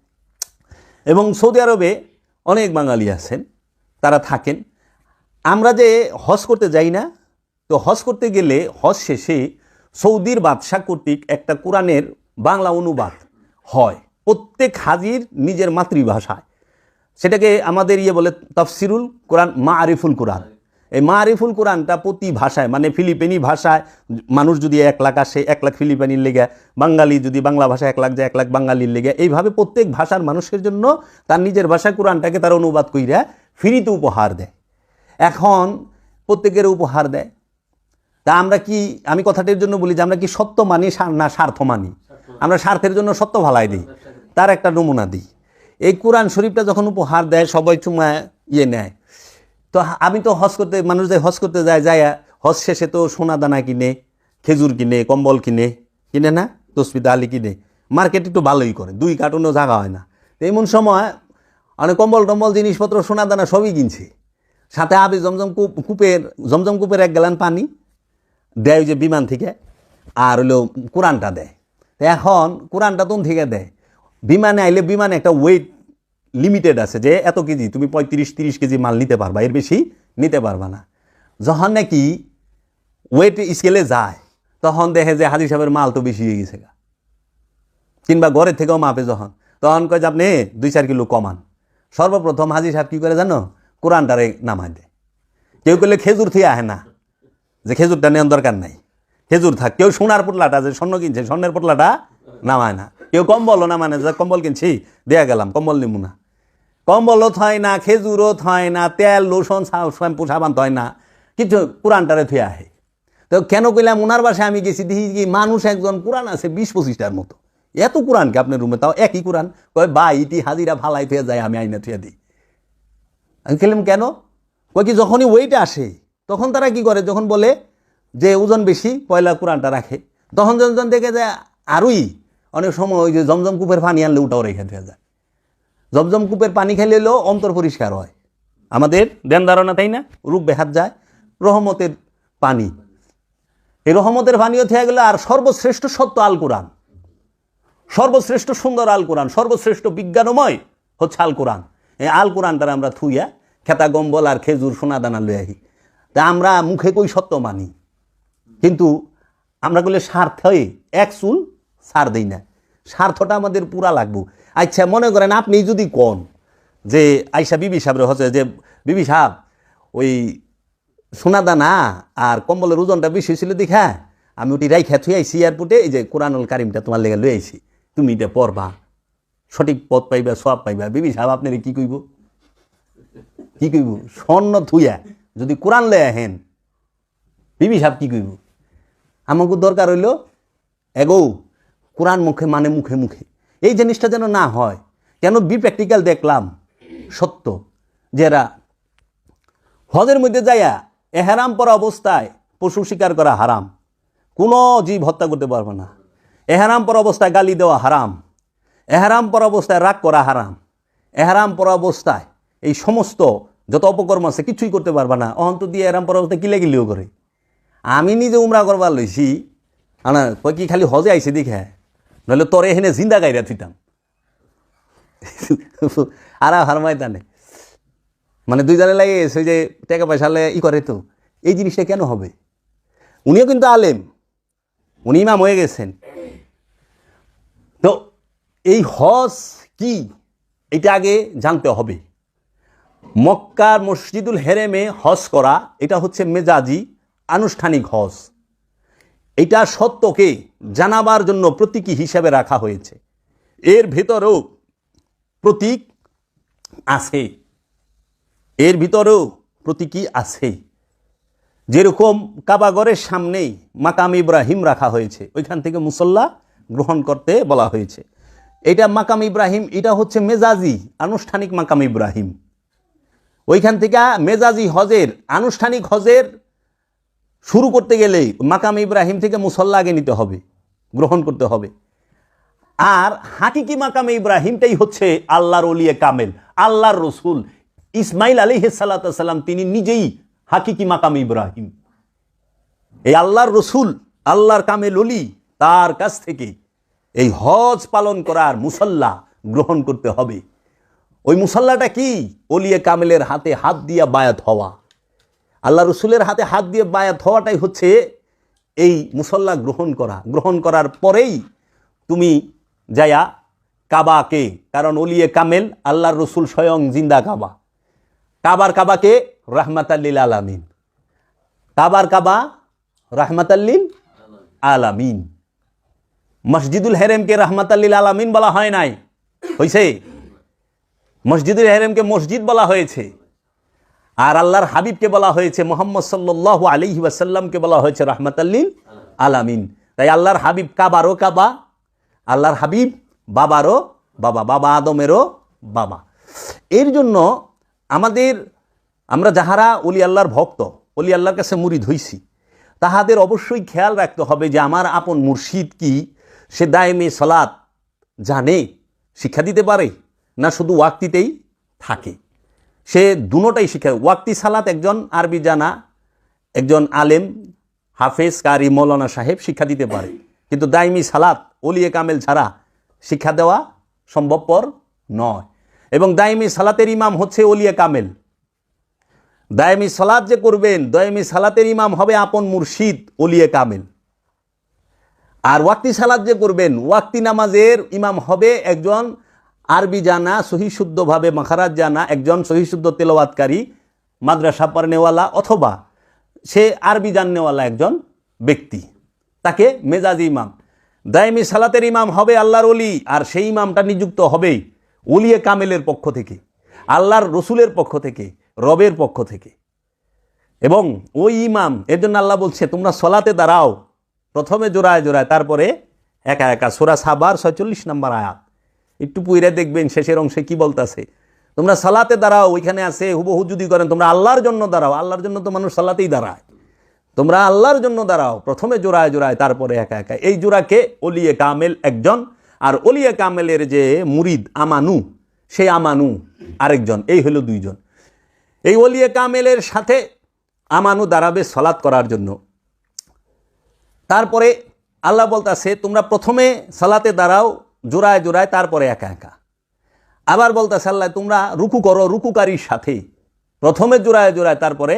এবং সৌদি আরবে অনেক বাঙালি আছেন, তারা থাকেন। আমরা যে হজ করতে যাই না, তো হজ করতে গেলে হজ শেষে সৌদির বাদশা কর্তৃক একটা কোরআনের বাংলা অনুবাদ হয় প্রত্যেক হাজির নিজের মাতৃভাষায়। সেটাকে আমাদের বলে তাফসিরুল কোরআন, মারিফুল কোরআন। এই মারিফুল কোরআনটা প্রতি ভাষায় মানে ফিলিপিনি ভাষায় মানুষ যদি 1 লাখ আসে 1 লাখ ফিলিপিনির লেগে, বাঙালি যদি বাংলা ভাষায় 1 লাখ যায় 1 লাখ বাঙালির লেগে, এইভাবে প্রত্যেক ভাষার মানুষের জন্য তার নিজের ভাষায় কোরআনটাকে তার অনুবাদ কইরা ফ্রিতে উপহার দেয়। এখন প্রত্যেকের উপহার দেয়। তা আমরা কি, আমি কথাটির জন্য বলি যে আমরা কি সত্য মানি না স্বার্থ মানি? আমরা স্বার্থের জন্য সত্য ভালাই দিই। তার একটা নমুনা দিই। এই কোরআন শরীফটা যখন উপহার দেয় সবাই চুমা নেয়। তো আমি তো হজ করতে, মানুষ যে হজ করতে যায় হজ শেষে তো সোনা দানা কিনে, খেজুর কিনে, কম্বল কিনে না, তসবিদা আলি কিনে, মার্কেট একটু ভালোই করে, 2 কার্টুনও জায়গা হয় না। তো এমন সময় অনেক কম্বল টম্বল জিনিসপত্র সোনা দানা সবই কিনছে, সাথে আবে জমজম কূপের 1 গ্যালন পানি দেয় যে বিমান থেকে, আর হলো কোরআনটা দেয়। তো এখন কোরআনটা তোন থেকে দেয়, বিমানে আইলে বিমানে একটা ওয়েট লিমিটেড আছে যে এত কেজি, তুমি 35-30 কেজি মাল নিতে পারবা, এর বেশি নিতে পারবা না। যখন নাকি ওয়েট স্কেলে যায় তখন দেখে যে হাজি সাহেবের মাল তো বেশি হয়ে গেছে, কিংবা ঘরের থেকেও মাপে যখন, তখন কয় যে আপনি 2-4 কিলো কমান। সর্বপ্রথম হাজি সাহেব কী করে জানো? কোরআনটারে নামায় দেয়। কেউ করলে খেজুর থেকে আহে না, যে খেজুরটা নেওয়ার দরকার নাই, খেজুর থাক। কেউ সোনার পোটলাটা, যে স্বর্ণ কিনছে স্বর্ণের পোটলাটা নামায় না। কেউ কম্বলও নামায় না, যে কম্বল কিনছি দেয়া গেলাম, কম্বল নিমু না। কম্বলও থয় না, খেজুরও থয় না, তেল লোশন শ্যাম্পু সাবান থয় না, কিছু কোরআনটারে থুয়ে আহে। তো কেন কইলাম, ওনার বাসায় আমি গেছি, দেখি কি মানুষ একজন কোরআন আছে 20-25টার মতো। এত কোরআন কি আপনার রুমে? তাও একই কোরআন। কয় বা ইটি হাজিরা ফালাই থুয়ে যায়, আমি আইনা থুয়ে দিই। আমি খেলাম কেন? কয় কি যখনই ওয়েটে আসে তখন তারা কি করে, যখন বলে যে ওজন বেশি, পয়লা কোরআনটা রাখে। তখন যখন দেখে যায় আরই অনেক সময় ওই যে জমজম কূপের পানি আনলে ওটাও রেখে দেওয়া যায়। জমজম কূপের পানি খেলেও অন্তর পরিষ্কার হয়। আমাদের ধ্যান ধারণা, তাই না? রূপ বেহাত যায়, রহমতের পানি। এই রহমতের পানিও থেকে গেলে। আর সর্বশ্রেষ্ঠ সত্য আল কোরআন, সর্বশ্রেষ্ঠ সুন্দর আল কোরআন, সর্বশ্রেষ্ঠ বিজ্ঞানময় হচ্ছে আল কোরআন। এই আল কোরআনটারে আমরা থুইয়া খেতা গম্বল আর খেজুর সোনা দানা লই আহি। তা আমরা মুখে কই সত্য মানি, কিন্তু আমরা বলে স্বার্থে এক চুল ছাড় দিই না। স্বার্থটা আমাদের পুরা লাগবো। আচ্ছা মনে করেন আপনি যদি কোন যে আইসা বিবি সাহেব হচ্ছে যে বিবি সাহেব ওই সোনা দানা আর কম্বলের ওজনটা বেশি ছিল দেখা আমি ওটি রাইখা থুই আইসি এয়ারপোর্টে, এই যে কোরআনুল কারিমটা তোমার লেগে লই আইসি, তুমি এটা পড়বা, সঠিক পথ পাইবা, সব পাইবা। বিবি সাহেব আপনার কি কইব? কি কইব? স্বর্ণ থুইয়া যদি কোরআন লই আহেন, বিবি সাহেব কি কইব? আমাকে দরকার হইল এগো কোরআন মুখে মানে মুখে মুখে। এই জিনিসটা যেন না হয়। কেন প্র্যাকটিক্যাল দেখলাম সত্য, যারা হজের মধ্যে যাইয়া এহরাম পরা অবস্থায় পশু শিকার করা হারাম, কোনো জীব হত্যা করতে পারবে না। এহরাম পরা অবস্থায় গালি দেওয়া হারাম, এহরাম পরা অবস্থায় রাগ করা হারাম, এহরাম পরা অবস্থায় এই সমস্ত যত অপকর্ম আছে কিছুই করতে পারবে না। অহন্ত দিয়ে এহরাম পরা অবস্থায় কিলেগিলিও করে। আমি নিজে উমরা করবার লইছি, না কই কি খালি হজে আইসে দেখে, নইলে তোরে এখানে জিন্দা গাইরা থুইতাম। আর হারমাই টানে মানে 2 জানে লাগে সেই যে টাকা পয়সা করে। তো এই জিনিসটা কেন হবে? উনিও কিন্তু আলেম, উনি ইমাম হয়ে গেছেন। তো এই হজ কি এটা আগে জানতে হবে। মক্কার মসজিদুল হেরেমে হজ করা এটা হচ্ছে মেজাজি আনুষ্ঠানিক হজ। এটা সত্যকে জানাবার জন্য প্রতীকী হিসাবে রাখা হয়েছে। এর ভেতরেও প্রতীক আছে, এর ভিতরেও প্রতীকী আছে। যেরকম কাবাগরের সামনেই মাকাম ইব্রাহিম রাখা হয়েছে, ওইখান থেকে মুসল্লা গ্রহণ করতে বলা হয়েছে। এটা মাকাম ইব্রাহিম, এটা হচ্ছে মেজাজি আনুষ্ঠানিক মাকাম ইব্রাহিম। ওইখান থেকে মেজাজি হজের আনুষ্ঠানিক হজের শুরু করতে গেলে মাকাম ইব্রাহিম থেকে মুসল্লা আগে নিতে হবে, গ্রহণ করতে হবে। আর হাকিকি মাকামে ইব্রাহিমটাই হচ্ছে আল্লাহর ওলিয়ে কামেল, আল্লাহর রসুল ইসমাইল আলাইহিস সালাতু ওয়াস সালাম, তিনি নিজেই হাকিকি মাকামে ইব্রাহিম। এই আল্লাহর রসুল, আল্লাহর কামেল ওলি, তার কাছ থেকে এই হজ পালন করার মুসল্লা গ্রহণ করতে হবে। ওই মুসল্লাটা কি? ওলিয়ে কামেলের হাতে হাত দিয়া বায়াত হওয়া। আল্লাহ রসুলের হাতে হাত দিয়ে বায়াত হওয়াটাই হচ্ছে এই মুসল্লা গ্রহণ করা। গ্রহণ করার পরেই তুমি যায়া কাবাকে, কারণ ওলিয়ে কামেল আল্লাহর রসুল স্বয়ং জিন্দা কাবা, কাবাকে রাহমাতাল লিল আলামিন, কাবার কাবা রাহমাতাল্লিল আলামিন। মসজিদুল হেরেমকে রাহমাতাল্লিল আলামিন বলা হয় নাই, হয়েছে? মসজিদুল হেরেমকে মসজিদ বলা হয়েছে, আর আল্লাহর হাবিবকে বলা হয়েছে, মুহাম্মদ সাল্লাল্লাহু আলাইহি ওয়াসাল্লামকে বলা হয়েছে রাহমাতাল্লিল আলামিন। তাই আল্লাহর হাবিব কাবারও কাবা, আল্লাহর হাবিব বাবারও বাবা, বাবা আদমেরও বাবা। এর জন্য আমরা যাহারা অলি আল্লাহর ভক্ত, অলি আল্লাহর কাছে মুরিদ হইছি, তাহাদের অবশ্যই খেয়াল রাখতে হবে যে আমার আপন মুর্শিদ কি সে দায়েমে সালাত জানে, শিক্ষা দিতে পারে, না শুধু ওয়াক্তিতেই থাকে? সে দুটোটাই শিক্ষা। ওয়াক্তি সালাত একজন আরবি জানা, একজন আলেম, হাফেজ, কারি, মৌলানা সাহেব শিক্ষা দিতে পারে, কিন্তু দাইমি সালাত ওলিয়ে কামেল ছাড়া শিক্ষা দেওয়া সম্ভবপর নয়। এবং দাইমি সালাতের ইমাম হচ্ছে ওলিয়ে কামেল। দাইমি সালাত যে করবেন, দাইমি সালাতের ইমাম হবে আপন মুর্শিদ ওলিয়ে কামেল। আর ওয়াক্তি সালাত যে করবেন, ওয়াক্তি নামাজের ইমাম হবে একজন আরবি জানা, সহিশুদ্ধভাবে মাখারাজ জানা, একজন সহিশুদ্ধ তেলাওয়াতকারী, মাদ্রাসা পড়নেওয়ালা, অথবা সে আরবি জাননেওয়ালা একজন ব্যক্তি, তাকে মেজাজি ইমাম। দায়েমি সালাতের ইমাম হবে আল্লাহর ওলি, আর সেই ইমামটা নিযুক্ত হবে ওলিয়ে কামেলের পক্ষ থেকে, আল্লাহর রসুলের পক্ষ থেকে, রবের পক্ষ থেকে। এবং ওই ইমাম, এর জন্য আল্লাহ বলছে তোমরা সলাতে দাঁড়াও, প্রথমে জোড়ায় জোড়ায়, তারপরে একা একা। সূরা সাবার 46 নম্বর আয়াত, একটু পুইরা দেখবেন শেষের অংশে কি বলতেছে। তোমরা সালাতে দাঁড়াও, ওইখানে আছে হুবহু যদি করেন তোমরা আল্লাহর জন্য দাঁড়াও। আল্লাহর জন্য তো মানুষ সালাতেই দাঁড়ায়। তোমরা আল্লাহর জন্য দাঁড়াও, প্রথমে জোড়ায় জোড়ায়, তারপরে একা একা। এই জোড়াকে ওলিয়ে কামেল একজন, আর ওলিয়ে কামেলের যে মুরিদ আমানু, সেই আমানু আরেকজন, এই হলো দুইজন। এই ওলিয়ে কামেলের সাথে আমানু দাঁড়াবে সালাত করার জন্য। তারপরে আল্লাহ বলতেছে তোমরা প্রথমে সালাতে দাঁড়াও জোড়ায় জোড়ায়, তারপরে একা একা। আবার বলতেছে আল্লাহ তোমরা রুকু করো রুকুকারীর সাথে, প্রথমে জোড়ায় জোড়ায়, তারপরে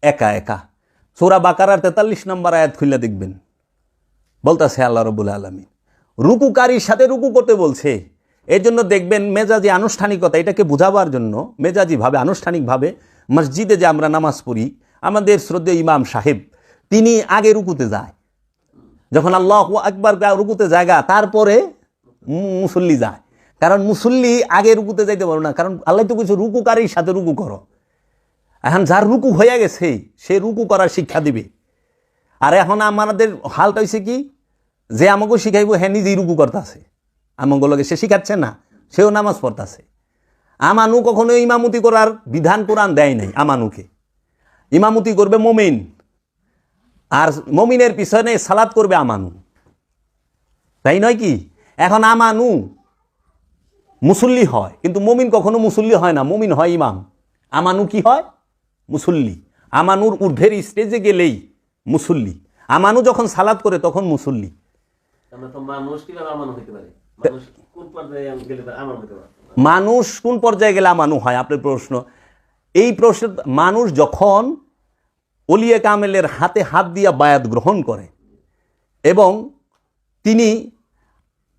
একা একা। সূরা বাকারার 43 নম্বর আয়াত খুলে দেখবেন, বলতেছে আল্লাহ রাব্বুল আলামিন রুকুকারীর সাথে রুকু করতে বলছে। এর জন্য দেখবেন মেজাজি আনুষ্ঠানিকতা, এটাকে বোঝাবার জন্য মেজাজিভাবে আনুষ্ঠানিকভাবে মসজিদে যে আমরা নামাজ পড়ি, আমাদের শ্রদ্ধেয় ইমাম সাহেব তিনি আগে রুকুতে যায়, যখন আল্লাহু আকবার রুকুতে জায়গা, তারপরে মুসল্লি যায়। কারণ মুসল্লি আগে রুকুতে যাইতে পারো না, কারণ আল্লাহ তো কিছু রুকুকারীর সাথে রুকু করো। এখন যার রুকু হয়ে গেছে সে রুকু করার শিক্ষা দিবে। আর এখন আমাদের হালটা হয়েছে কি, যে আমাকে শিখাইব হ্যাঁ নিজেই রুকু করতেছে, আমাগুলোকে সে শিখাচ্ছে না, সেও নামাজ পড়তেছে। আমানু কখনো ইমামতি করার বিধান কোরআন দেয় নাই। আমানুকে ইমামতি করবে মুমিন, আর মুমিনের পিছনে সালাত করবে আমানু, তাই নয় কি? এখন আমানু মুসল্লি হয়, কিন্তু মুমিন কখনো মুসল্লি হয় না, মুমিন হয় ইমাম। আমানু কি হয়? মুসল্লি। আমানুর ঊর্ধ্বের স্টেজে গেলেই মুসল্লি। আমানু যখন সালাত করে তখন মুসল্লি। মানুষ কোন পর্যায়ে গেলে আমানু হয়? আপনার প্রশ্ন। এই প্রশ্ন, মানুষ যখন ওলিয়ে কামেলের হাতে হাত দিয়া বায়াত গ্রহণ করে এবং তিনি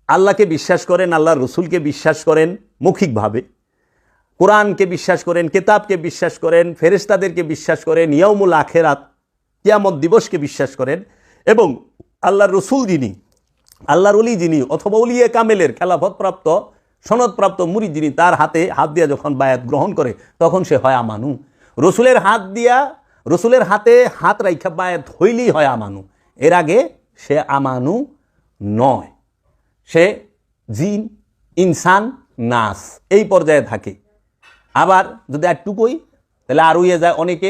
আল্লাহকে বিশ্বাস করেন, আল্লাহর রসুলকে বিশ্বাস করেন মৌখিকভাবে, কোরআনকে বিশ্বাস করেন, কিতাবকে বিশ্বাস করেন, ফেরেশতাদেরকে বিশ্বাস করেন, ইয়াউমুল আখিরাত কিয়ামত দিবসকে বিশ্বাস করেন, এবং আল্লাহর রসুল যিনি, আল্লাহর ওলি যিনি, অথবা ওলিয়ে কামেলের খেলাফতপ্রাপ্ত সনদপ্রাপ্ত মুরিদ যিনি, তার হাতে হাত দিয়া যখন বায়াত গ্রহণ করে তখন সে হয় আমানু। রসুলের হাত দিয়া, রসুলের হাতে হাত রাইখা বায়াত হইলেই হয় আমানু। এর আগে সে আমানু নয়, সে জিন, ইনসান, নাস এই পর্যায়ে থাকে। আবার যদি একটু কই তাহলে আর হইয়া যায়, অনেকে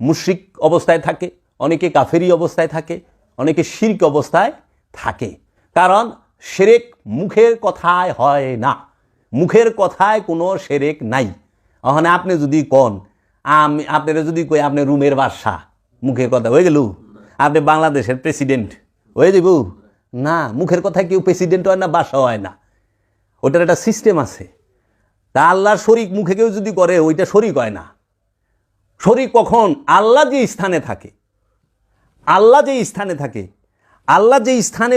মুশরিক অবস্থায় থাকে, অনেকে কাফেরি অবস্থায় থাকে, অনেকে শিরক অবস্থায় থাকে। কারণ শিরক মুখের কথায় হয় না, মুখের কথায় কোনো শিরক নাই। ওখানে আপনি যদি কন, আপনারা যদি কই আপনি রুমের বাদশা, মুখের কথা হয়ে গেল, আপনি বাংলাদেশের প্রেসিডেন্ট হয়ে যাব না। মুখের কথায় কেউ প্রেসিডেন্ট হয় না, বাদশা হয় না, ওটার একটা সিস্টেম আছে। তা আল্লাহর শরীক মুখে কেউ যদি করে ওইটা শরীক হয় না। শরীক কখন? আল্লাহ যে স্থানে থাকে, আল্লাহ যে স্থানে থাকে, আল্লাহ যে স্থানে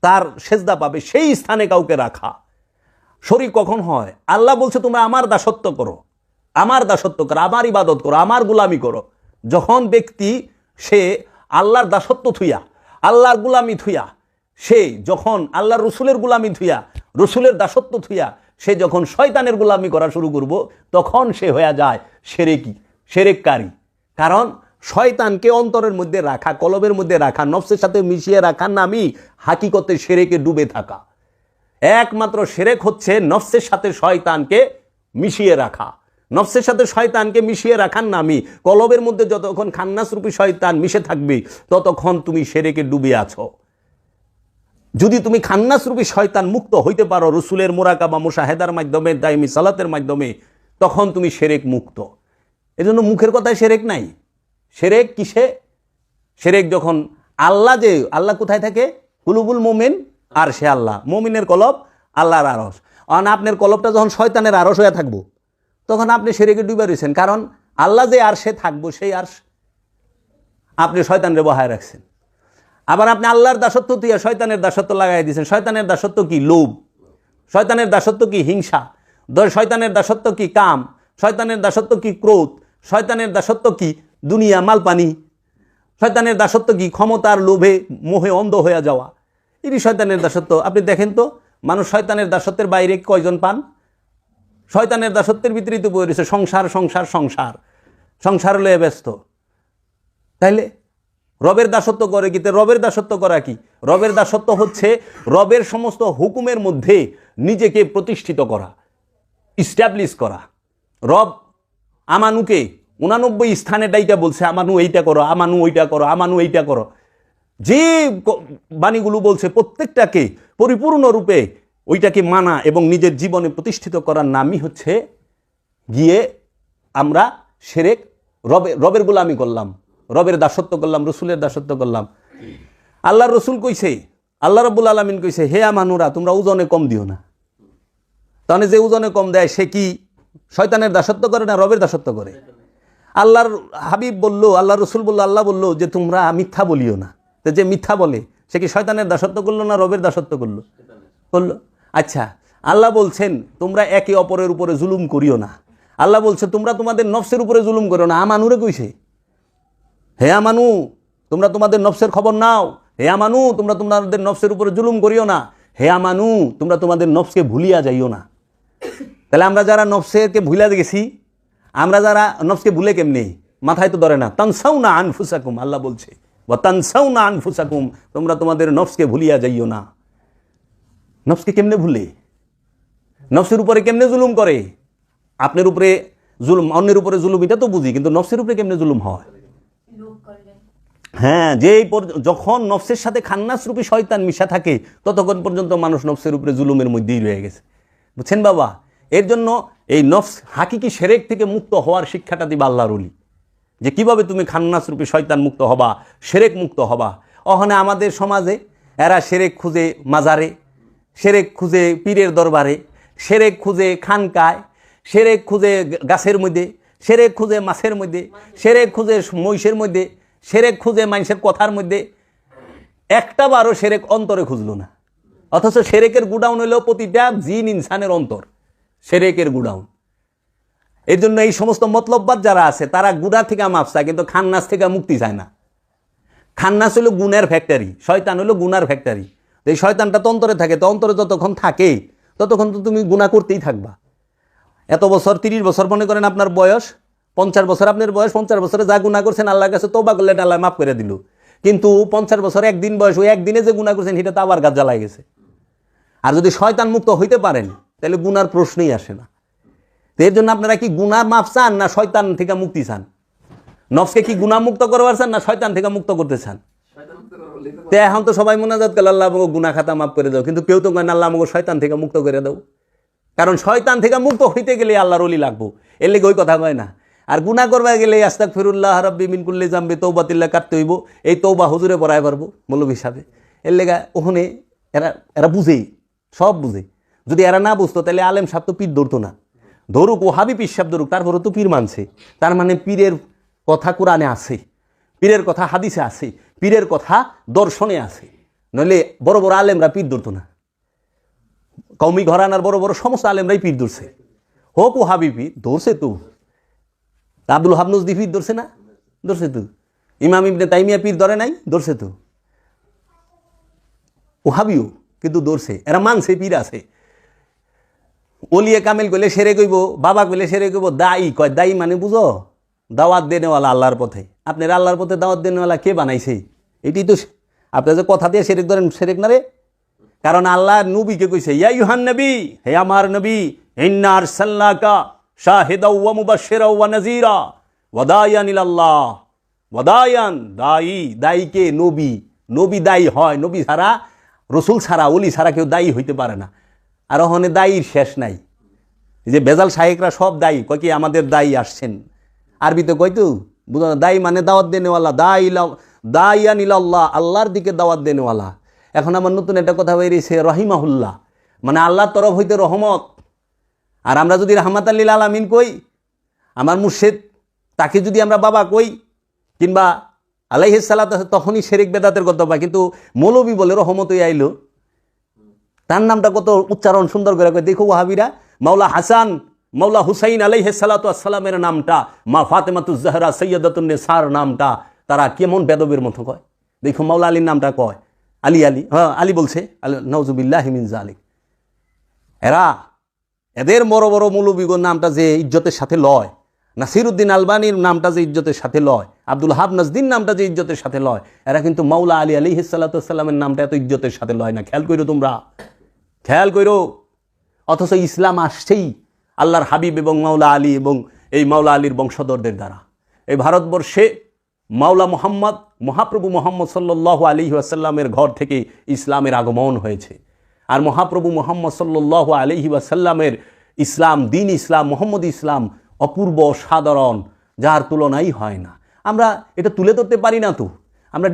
তার সেজদা পাবে সেই স্থানে কাউকে রাখা শরীক কখন হয়? আল্লাহ বলছে তোমরা আমার দাসত্ব করো, আমার দাসত্ব করো, আমার ইবাদত করো, আমার গোলামি করো। যখন ব্যক্তি সে আল্লাহর দাসত্ব থুইয়া, আল্লাহর গুলামি থুইয়া, সে যখন আল্লাহর রসুলের গুলামি থুইয়া, রসুলের দাসত্ব থুইয়া সে যখন শয়তানের গুলামি করা শুরু করব, তখন সে হয়ে যায় সেরেককারী। কারণ শয়তানকে অন্তরের মধ্যে রাখা, কলবের মধ্যে রাখা, নফসের সাথে মিশিয়ে রাখার নামই হাকিকতে শিরকে ডুবে থাকা। একমাত্র শিরক হচ্ছে নফসের সাথে শয়তানকে মিশিয়ে রাখা। নফসের সাথে শয়তানকে মিশিয়ে রাখার নামই, কলবের মধ্যে যতক্ষণ খান্নাস রূপী শয়তান মিশে থাকবে ততক্ষণ তুমি শিরকে ডুবে আছো। যদি তুমি খান্নাস রূপী শয়তান মুক্ত হইতে পারো রসুলের মুরাকাবা মুশাহেদার মাধ্যমে, দাইমি সালাতের মাধ্যমে, তখন তুমি শিরক মুক্ত। এজন্য মুখের কথায় শিরক নাই। শিরক কিসে? শিরক যখন আল্লাহ কোথায় থাকে? কুলুবুল মোমেন আর সে আল্লাহ, মোমিনের কলব আল্লাহর আরশ। আর আপনার কলবটা যখন শয়তানের আরশ হয়ে থাকবো, তখন আপনি শিরকে ডুবে রয়েছেন। কারণ আল্লাহ যে আরশে থাকবো, সেই আরশ আপনি শয়তানরে বহায় রাখছেন। আবার আপনি আল্লাহর দাসত্ব দিয়ে শয়তানের দাসত্ব লাগাই দিয়েছেন। শয়তানের দাসত্ব কি? লোভ। শয়তানের দাসত্ব কি? হিংসা। শয়তানের দাসত্ব কি? কাম। শয়তানের দাসত্ব কি? ক্রোধ। শয়তানের দাসত্ব কি? দুনিয়া, মালপানি। শয়তানের দাসত্ব কি? ক্ষমতার লোভে মোহে অন্ধ হয়ে যাওয়া। এটি শয়তানের দাসত্ব। আপনি দেখেন তো, মানুষ শয়তানের দাসত্বের বাইরে কয়জন পান? শয়তানের দাসত্বের ভিতরেই তো বই রয়েছে সংসার, সংসার, সংসার, সংসার লয়ে ব্যস্ত। তাইলে রবের দাসত্ব করে কি? রবের দাসত্ব করা কি? রবের দাসত্ব হচ্ছে রবের সমস্ত হুকুমের মধ্যে নিজেকে প্রতিষ্ঠিত করা, ইস্টাবলিশ করা। রব আমানুকে 89 স্থানে ডাইকা বলছে, আমানু এইটা করো, আমানু ওইটা করো, আমানু এইটা করো। যে বাণীগুলো বলছে প্রত্যেকটাকে পরিপূর্ণরূপে ওইটাকে মানা এবং নিজের জীবনে প্রতিষ্ঠিত করার নামই হচ্ছে গিয়ে আমরা শিরক। রবের গোলামি করলাম, রবের দাসত্ব করলাম, রসুলের দাসত্ব করলাম। আল্লাহর রসুল কইছে, আল্লাহ রাব্বুল আলামিন কইছে, হে আমানুরা, তোমরা ওজনে কম দিও না। তাহলে যে ওজনে কম দেয় সে কি শয়তানের দাসত্ব করে না রবের দাসত্ব করে? আল্লাহর হাবিব বলল, আল্লাহ রসুল বলল, আল্লাহ বলল যে তোমরা মিথ্যা বলিও না। তো যে মিথ্যা বলে সে কি শয়তানের দাসত্ব করলো না রবের দাসত্ব করলো? আচ্ছা, আল্লাহ বলছেন তোমরা একে অপরের উপরে জুলুম করিও না। আল্লাহ বলছে তোমরা তোমাদের নফসের উপরে জুলুম করো না। আমানুরে কইছে, হে আমানু, তোমরা তোমাদের নফসের খবর নাও। হে আমানু, তোমরা তোমাদের নফসের উপরে জুলুম করিও না। হে আমানু, তোমরা তোমাদের নফসকে ভুলিয়া যাইও না। তাহলে আমরা যারা নফসকে ভুলিয়া গেছি, আমরা যারা নফসকে ভুলে কেমনি? মাথায় তো ধরে না। তানসাউনা আনফুসাকুম, আল্লাহ বলছে, ওয়া তানসাউনা আনফুসাকুম, তোমরা তোমাদের নফসকে ভুলিয়া যাইও না। নফসকে কেমনে ভুলে? নফসের উপরে কেমনে জুলুম করে? আপনার উপরে জুলুম, অন্যের উপরে জুলুম এটা তো বুঝি, কিন্তু নফসের উপরে কেমনে জুলুম হয়? হ্যাঁ, যখন নফসের সাথে খান্নাস রূপী শয়তান মিশা থাকে ততক্ষণ পর্যন্ত মানুষ নফসের উপরে জুলুমের মধ্যেই রয়ে গেছে। বুঝছেন বাবা? এর জন্য এই নফস হাকিকি শিরক থেকে মুক্ত হওয়ার শিক্ষাটা দিবা আল্লাহর ওলি, যে কিভাবে তুমি খান্নাস রূপী শয়তান মুক্ত হবা, শিরক মুক্ত হবা। ওখানে আমাদের সমাজে এরা শিরক খুঁজে মাজারে, শিরক খুঁজে পীরের দরবারে, শিরক খুঁজে খানকায়, শিরক খুঁজে গাছের মধ্যে, শিরক খুঁজে মাছের মধ্যে, শিরক খুঁজে মহিষের মধ্যে, শিরক খুঁজে মানুষের কথার মধ্যে। একটা বারও শিরক অন্তরে খুঁজলো না। অথচ শিরকের গুডাউন হইলেও প্রতিটা জিন ইনসানের অন্তর শিরকের গুডাউন। এর জন্য এই সমস্ত মতলববাদ যারা আছে তারা গুণা থেকে মাপ চায়, কিন্তু খান্নাস থেকে মুক্তি চায় না। খান্নাস হলো গুণের ফ্যাক্টরি, শয়তান হলো গুনার ফ্যাক্টরি। এই শয়তানটা তো অন্তরে থাকে, তো অন্তরে যতক্ষণ থাকে ততক্ষণ তো তুমি গুনাহ করতেই থাকবা। এত বছর, 30 বছর মনে করেন আপনার বয়স, 50 বছর আপনার বয়স, 50 বছরে যা গুনাহ করছেন আল্লাহর কাছে তওবা করলে আল্লাহ মাফ করে দিল। কিন্তু 50 বছর একদিন বয়স, ওই একদিনে যে গুনাহ করছেন সেটা তো আবার গাছ জ্বালাই গেছে। আর যদি শয়তান মুক্ত হইতে পারেন তাহলে গুনার প্রশ্নই আসে না। তো এর জন্য আপনারা কি গুনাহ মাফ চান না শয়তান থেকে মুক্তি চান? নফসকে কি গুনাহ মুক্ত করবার চান না শয়তান থেকে মুক্ত করতে চান? তো এখন তো সবাই মুনাজাত করে আল্লাহ আমাকে গুনাহ খাতা মাফ করে দাও, কিন্তু কেউ তো কয় না আল্লাহ আমাকে শয়তান থেকে মুক্ত করে দাও। কারণ শয়তান থেকে মুক্ত হইতে গেলে আল্লাহর ওলি লাগবো, এর লেগে ওই কথা কয় না। আর গুনাহ করবা গেলে আস্তাগফিরুল্লাহ রাব্বি মিন কুল্লি যামবি তওবাতিল্লাহ কাটতে হইব। এই তওবা হুজুরে পড়ায় পারবো মৌলভী হিসাবে। এর লেগা ওখানে এরা বুঝে, সব বুঝে। যদি এরা না বুঝতো তাহলে আলেম সাহেব তো পীর ধরতো না। ধরুক, ও হাবি পীর সাহেব ধরুক, তারপরে তো পীর মানছে। তার মানে পীরের কথা কোরআনে আছে, পীরের কথা হাদিসে আছে, পীরের কথা দর্শনে আছে। নইলে বড় বড় আলেমরা পীর ধরতো না। কওমি ঘরানার বড় বড় সমস্ত আলেমরাই পীর ধরছে। হোক ও হাবি পীর ধরছে তো, আব্দুল হাব নজদি পীর ধরছে না? ধরছে তো। ইমাম ইবনে তাইমিয়া পীর ধরে নাই? ধরছে তো। ওহাবিও কিন্তু ধরছে, এরা মানছে পীর আছে। ওলিয়ে কামেল কইলে সেরে কইব, বাবা কইলে সেরে কইব, দায়ী কয়। দায়ী মানে বুঝো, দাওয়াত দেনেওয়ালা আল্লাহর পথে। আপনার আল্লাহর পথে দাওয়াত দেনেওয়ালা কে বানাইছে? এটি তো আপনার যে কথা দিয়ে সেরেক ধরেন, সেরেক না রে। কারণ আল্লাহ নবীকে কইছে, ইয়া ইউহান নবী, হে আমার নবী, ইন্না আরসালনাকা শাহিদাও ওয়া মুবাশশিরাও ওয়া নাযীরা ওয়া দাইয়ান ইলাল্লাহ। ওয়াদায়ান দায়ী, দায়ীকে নবী, নবী দায়ী হয়। নবী ছাড়া, রসুল ছাড়া, ওলি ছাড়া কেউ দায়ী হইতে পারে না। আর ওখানে দায়ীর শেষ নাই। যে বেজাল শাহেকরা সব দায়ী, কয় কি আমাদের দায়ী আসছেন। আরবিতে কয় তো বুঝো না, দায়ী মানে দাওয়াত দেনেওয়ালা, দাইয়ান ইলাল্লাহ, আল্লাহর দিকে দাওয়াত দেনেওয়ালা। এখন আমার নতুন একটা কথা বেরিয়েছে, রহিমাহুল্লাহ, মানে আল্লাহর তরফ হইতে রহমত। আর আমরা যদি রাহমাত লিল আলামিন কই, আমার মুর্শিদ, তাকে যদি আমরা বাবা কই কিংবা আলাইহিস সালাত, তখনই শিরক বেদাতের কথা পাই। কিন্তু মৌলবী বলে রহমতই আইলো, তার নামটা কত উচ্চারণ সুন্দর করে কয়। দেখো ওয়াহাবিরা, মাওলা হাসান, মাওলা হুসাইন আলাইহিস সালাতু আসসালামের নামটা, মা ফাতেমাতুজ জাহরা সাইয়্যিদাতুন নিসার নামটা তারা কেমন বেদবের মতো কয়। দেখো মাওলা আলীর নামটা কয় আলী, আলী, হ্যাঁ আলী বলছে, নাউজুবিল্লাহি মিন যালিক। এদের বড় বড় মৌলবীগণ নামটা যে ইজ্জতের সাথে লয়, নাসিরউদ্দিন আলবানীর নামটা যে ইজ্জতের সাথে লয়, আব্দুল হাব নাজদিন নামটা যে ইজ্জতের সাথে লয়, এরা কিন্তু মাওলা আলী আলাইহিস সালাতু ওয়াসসালামের নামটা এত ইজ্জতের সাথে লয় না। খেয়াল কইরো তোমরা, খেয়াল কইরো। অথচ ইসলাম আসছেই আল্লাহর হাবিব এবং মাওলা আলী এবং এই মাওলা আলীর বংশধরদের দ্বারা। এই ভারতবর্ষে মাওলা মুহাম্মদ, মহাপ্রভু মুহাম্মদ সাল্লাল্লাহু আলাইহি ওয়াসাল্লামের ঘর থেকে ইসলামের আগমন হয়েছে। আর মহাপ্রভু মুহাম্মদ সাল্লাল্লাহু আলাইহি ওয়াসাল্লামের ইসলাম, দিন ইসলাম, মোহাম্মদ ইসলাম অপূর্ব, সাধারণ, যার তুলনাই হয় না। আমরা এটা তুলে ধরতে পারি না তো। আমরা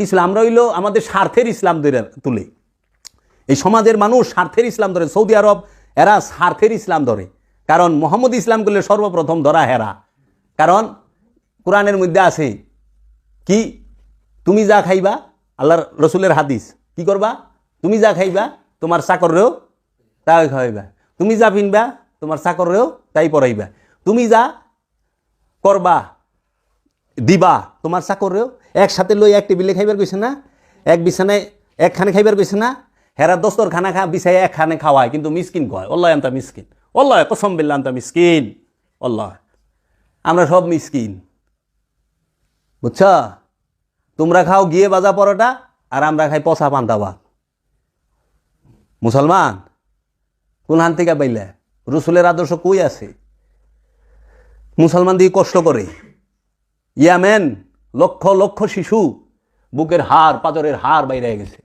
হইল আমাদের স্বার্থের ইসলাম তুলে। এই সমাজের মানুষ স্বার্থের ইসলাম ধরে। সৌদি আরব এরা স্বার্থের ইসলাম ধরে, কারণ মোহাম্মদ ইসলাম করলে সর্বপ্রথম ধরা হেরা। কারণ কোরআনের মধ্যে আছে কি, তুমি যা খাইবা, আল্লাহর রসুলের হাদিস, কি করবা? তুমি যা খাইবা তোমার চাকররেও তাই খাওয়াইবা, তুমি যা পিনবা তোমার চাকররেও তাই পরাইবা, তুমি যা করবা দিবা তোমার চাকররেও। একসাথে লই এক টেবিলে খাইবার কইছে না, এক বিছানায় একখানে খাইবার কইছে না। হেরা দস্তর খানা বিছাই একখানে খাওয়ায়, কিন্তু মিসকিন কয় আল্লাহ আনতা মিসকিন, আল্লাহ কসম বিল্লাহ আনতা মিসকিন, আল্লাহ আমরা সব মিসকিন, বুঝছ? তোমরা খাও গিয়ে বাজা পরোটা, আর আমরা খাই পচা পান্তা ভাত। মুসলমান কোন হান থেকে পাইলে? রসুলের আদর্শ কই আছে? মুসলমান দিয়ে কষ্ট করে। ইয়ামেন লক্ষ লক্ষ শিশু বুকের হাড়, পাঁজরের হাড় বাইরে গেছে।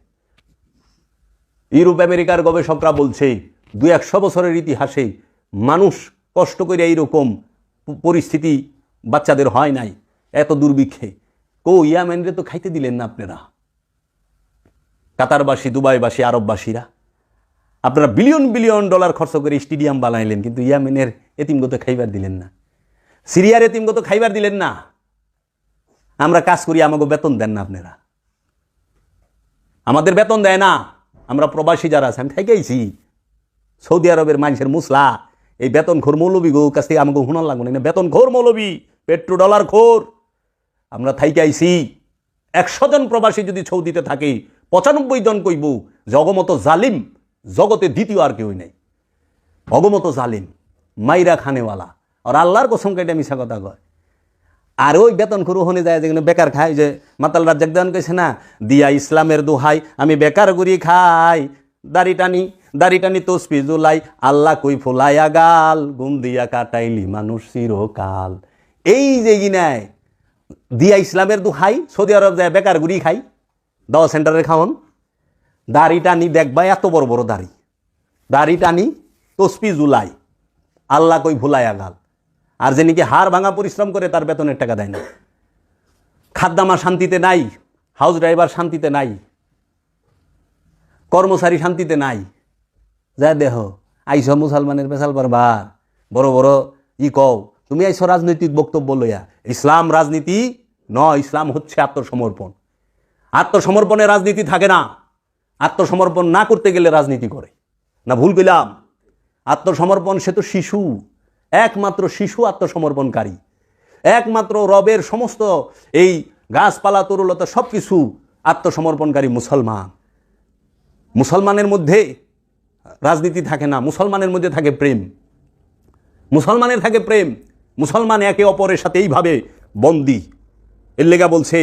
ইউরোপ আমেরিকার গবেষকরা বলছে 200 বছরের ইতিহাসে মানুষ কষ্ট করে এইরকম পরিস্থিতি বাচ্চাদের হয় নাই, এত দুর্ভিক্ষে। ইয়ামেনরে তো খাইতে দিলেন না আপনারা, কাতারবাসী, দুবাইবাসী, আরববাসীরা। আপনারা বিলিয়ন বিলিয়ন ডলার খরচ করে স্টেডিয়াম বানাইলেন, কিন্তু ইয়ামেনের এতিমগত খাইবার দিলেন না, সিরিয়ার এতিমগত খাইবার দিলেন না। আমরা কাজ করি, আমাকে বেতন দেন না আপনারা, আমাদের বেতন দেয় না। আমরা প্রবাসী যারা আছে, আমি থাইকাইছি সৌদি আরবের মানুষের মুসলা, এই বেতন খোর মৌলবী গো কাছ থেকে আমাকে হুনার লাগবে না, বেতন খোর মৌলবী, পেট্রো ডলার খোর। আমরা থাইকাইছি 100 জন প্রবাসী যদি সৌদিতে থাকে, 95 জন কইব জগমত জালিম, জগতে দ্বিতীয় আর কেউ নেই, অগমত জালিম, মাইরা খানেওয়ালা। আর আল্লাহর কসম কাইটা মিশা কথা কয়। আর ওই বেতন খোর ওখানে যায় যেখানে বেকার খায়, যে মাতাল রাজ্জাক দেওয়ান কইছে না, দিয়া ইসলামের দোহাই আমি বেকার করি খাই, দাড়ি টানি তসবি জুলাই, আল্লাহ কই ফুলাইয়া গাল, গুম দিয়া কাটাইলি মানুষ চিরকাল। এই যে গিনায় দিয়া ইসলামের দোহাই, সৌদি আরব যায় বেকার গুড়ি খাই, দাওয়া সেন্টারে খাওন, দাড়ি টানি দেখবা এত বড় বড় দাড়ি টানি তসবি জুলাই, আল্লাহ কই ভুলাইয়া গাল। আর যে নাকি হাড় ভাঙা পরিশ্রম করে তার বেতনের টাকা দেয় না। খাদ্দামা শান্তিতে নাই, হাউস ড্রাইভার শান্তিতে নাই, কর্মচারী শান্তিতে নাই। যা দেহ আইস মুসলমানের পেশাল বারবার বড় বড় কও, তুমি আইস রাজনৈতিক বক্তব্য লইয়া। ইসলাম রাজনীতি নয়, ইসলাম হচ্ছে আত্মসমর্পণ। আত্মসমর্পণে রাজনীতি থাকে না। আত্মসমর্পণ না করতে গেলে রাজনীতি করে না, ভুল কইলাম? আত্মসমর্পণ সে তো শিশু, একমাত্র শিশু আত্মসমর্পণকারী। একমাত্র রবের সমস্ত এই গাছপালা তরুলতা সব কিছু আত্মসমর্পণকারী মুসলমান। মুসলমানের মধ্যে রাজনীতি থাকে না, মুসলমানের মধ্যে থাকে প্রেম, মুসলমানের থাকে প্রেম। মুসলমান একে অপরের সাথে এইভাবে বন্দী। এর লেগা বলছে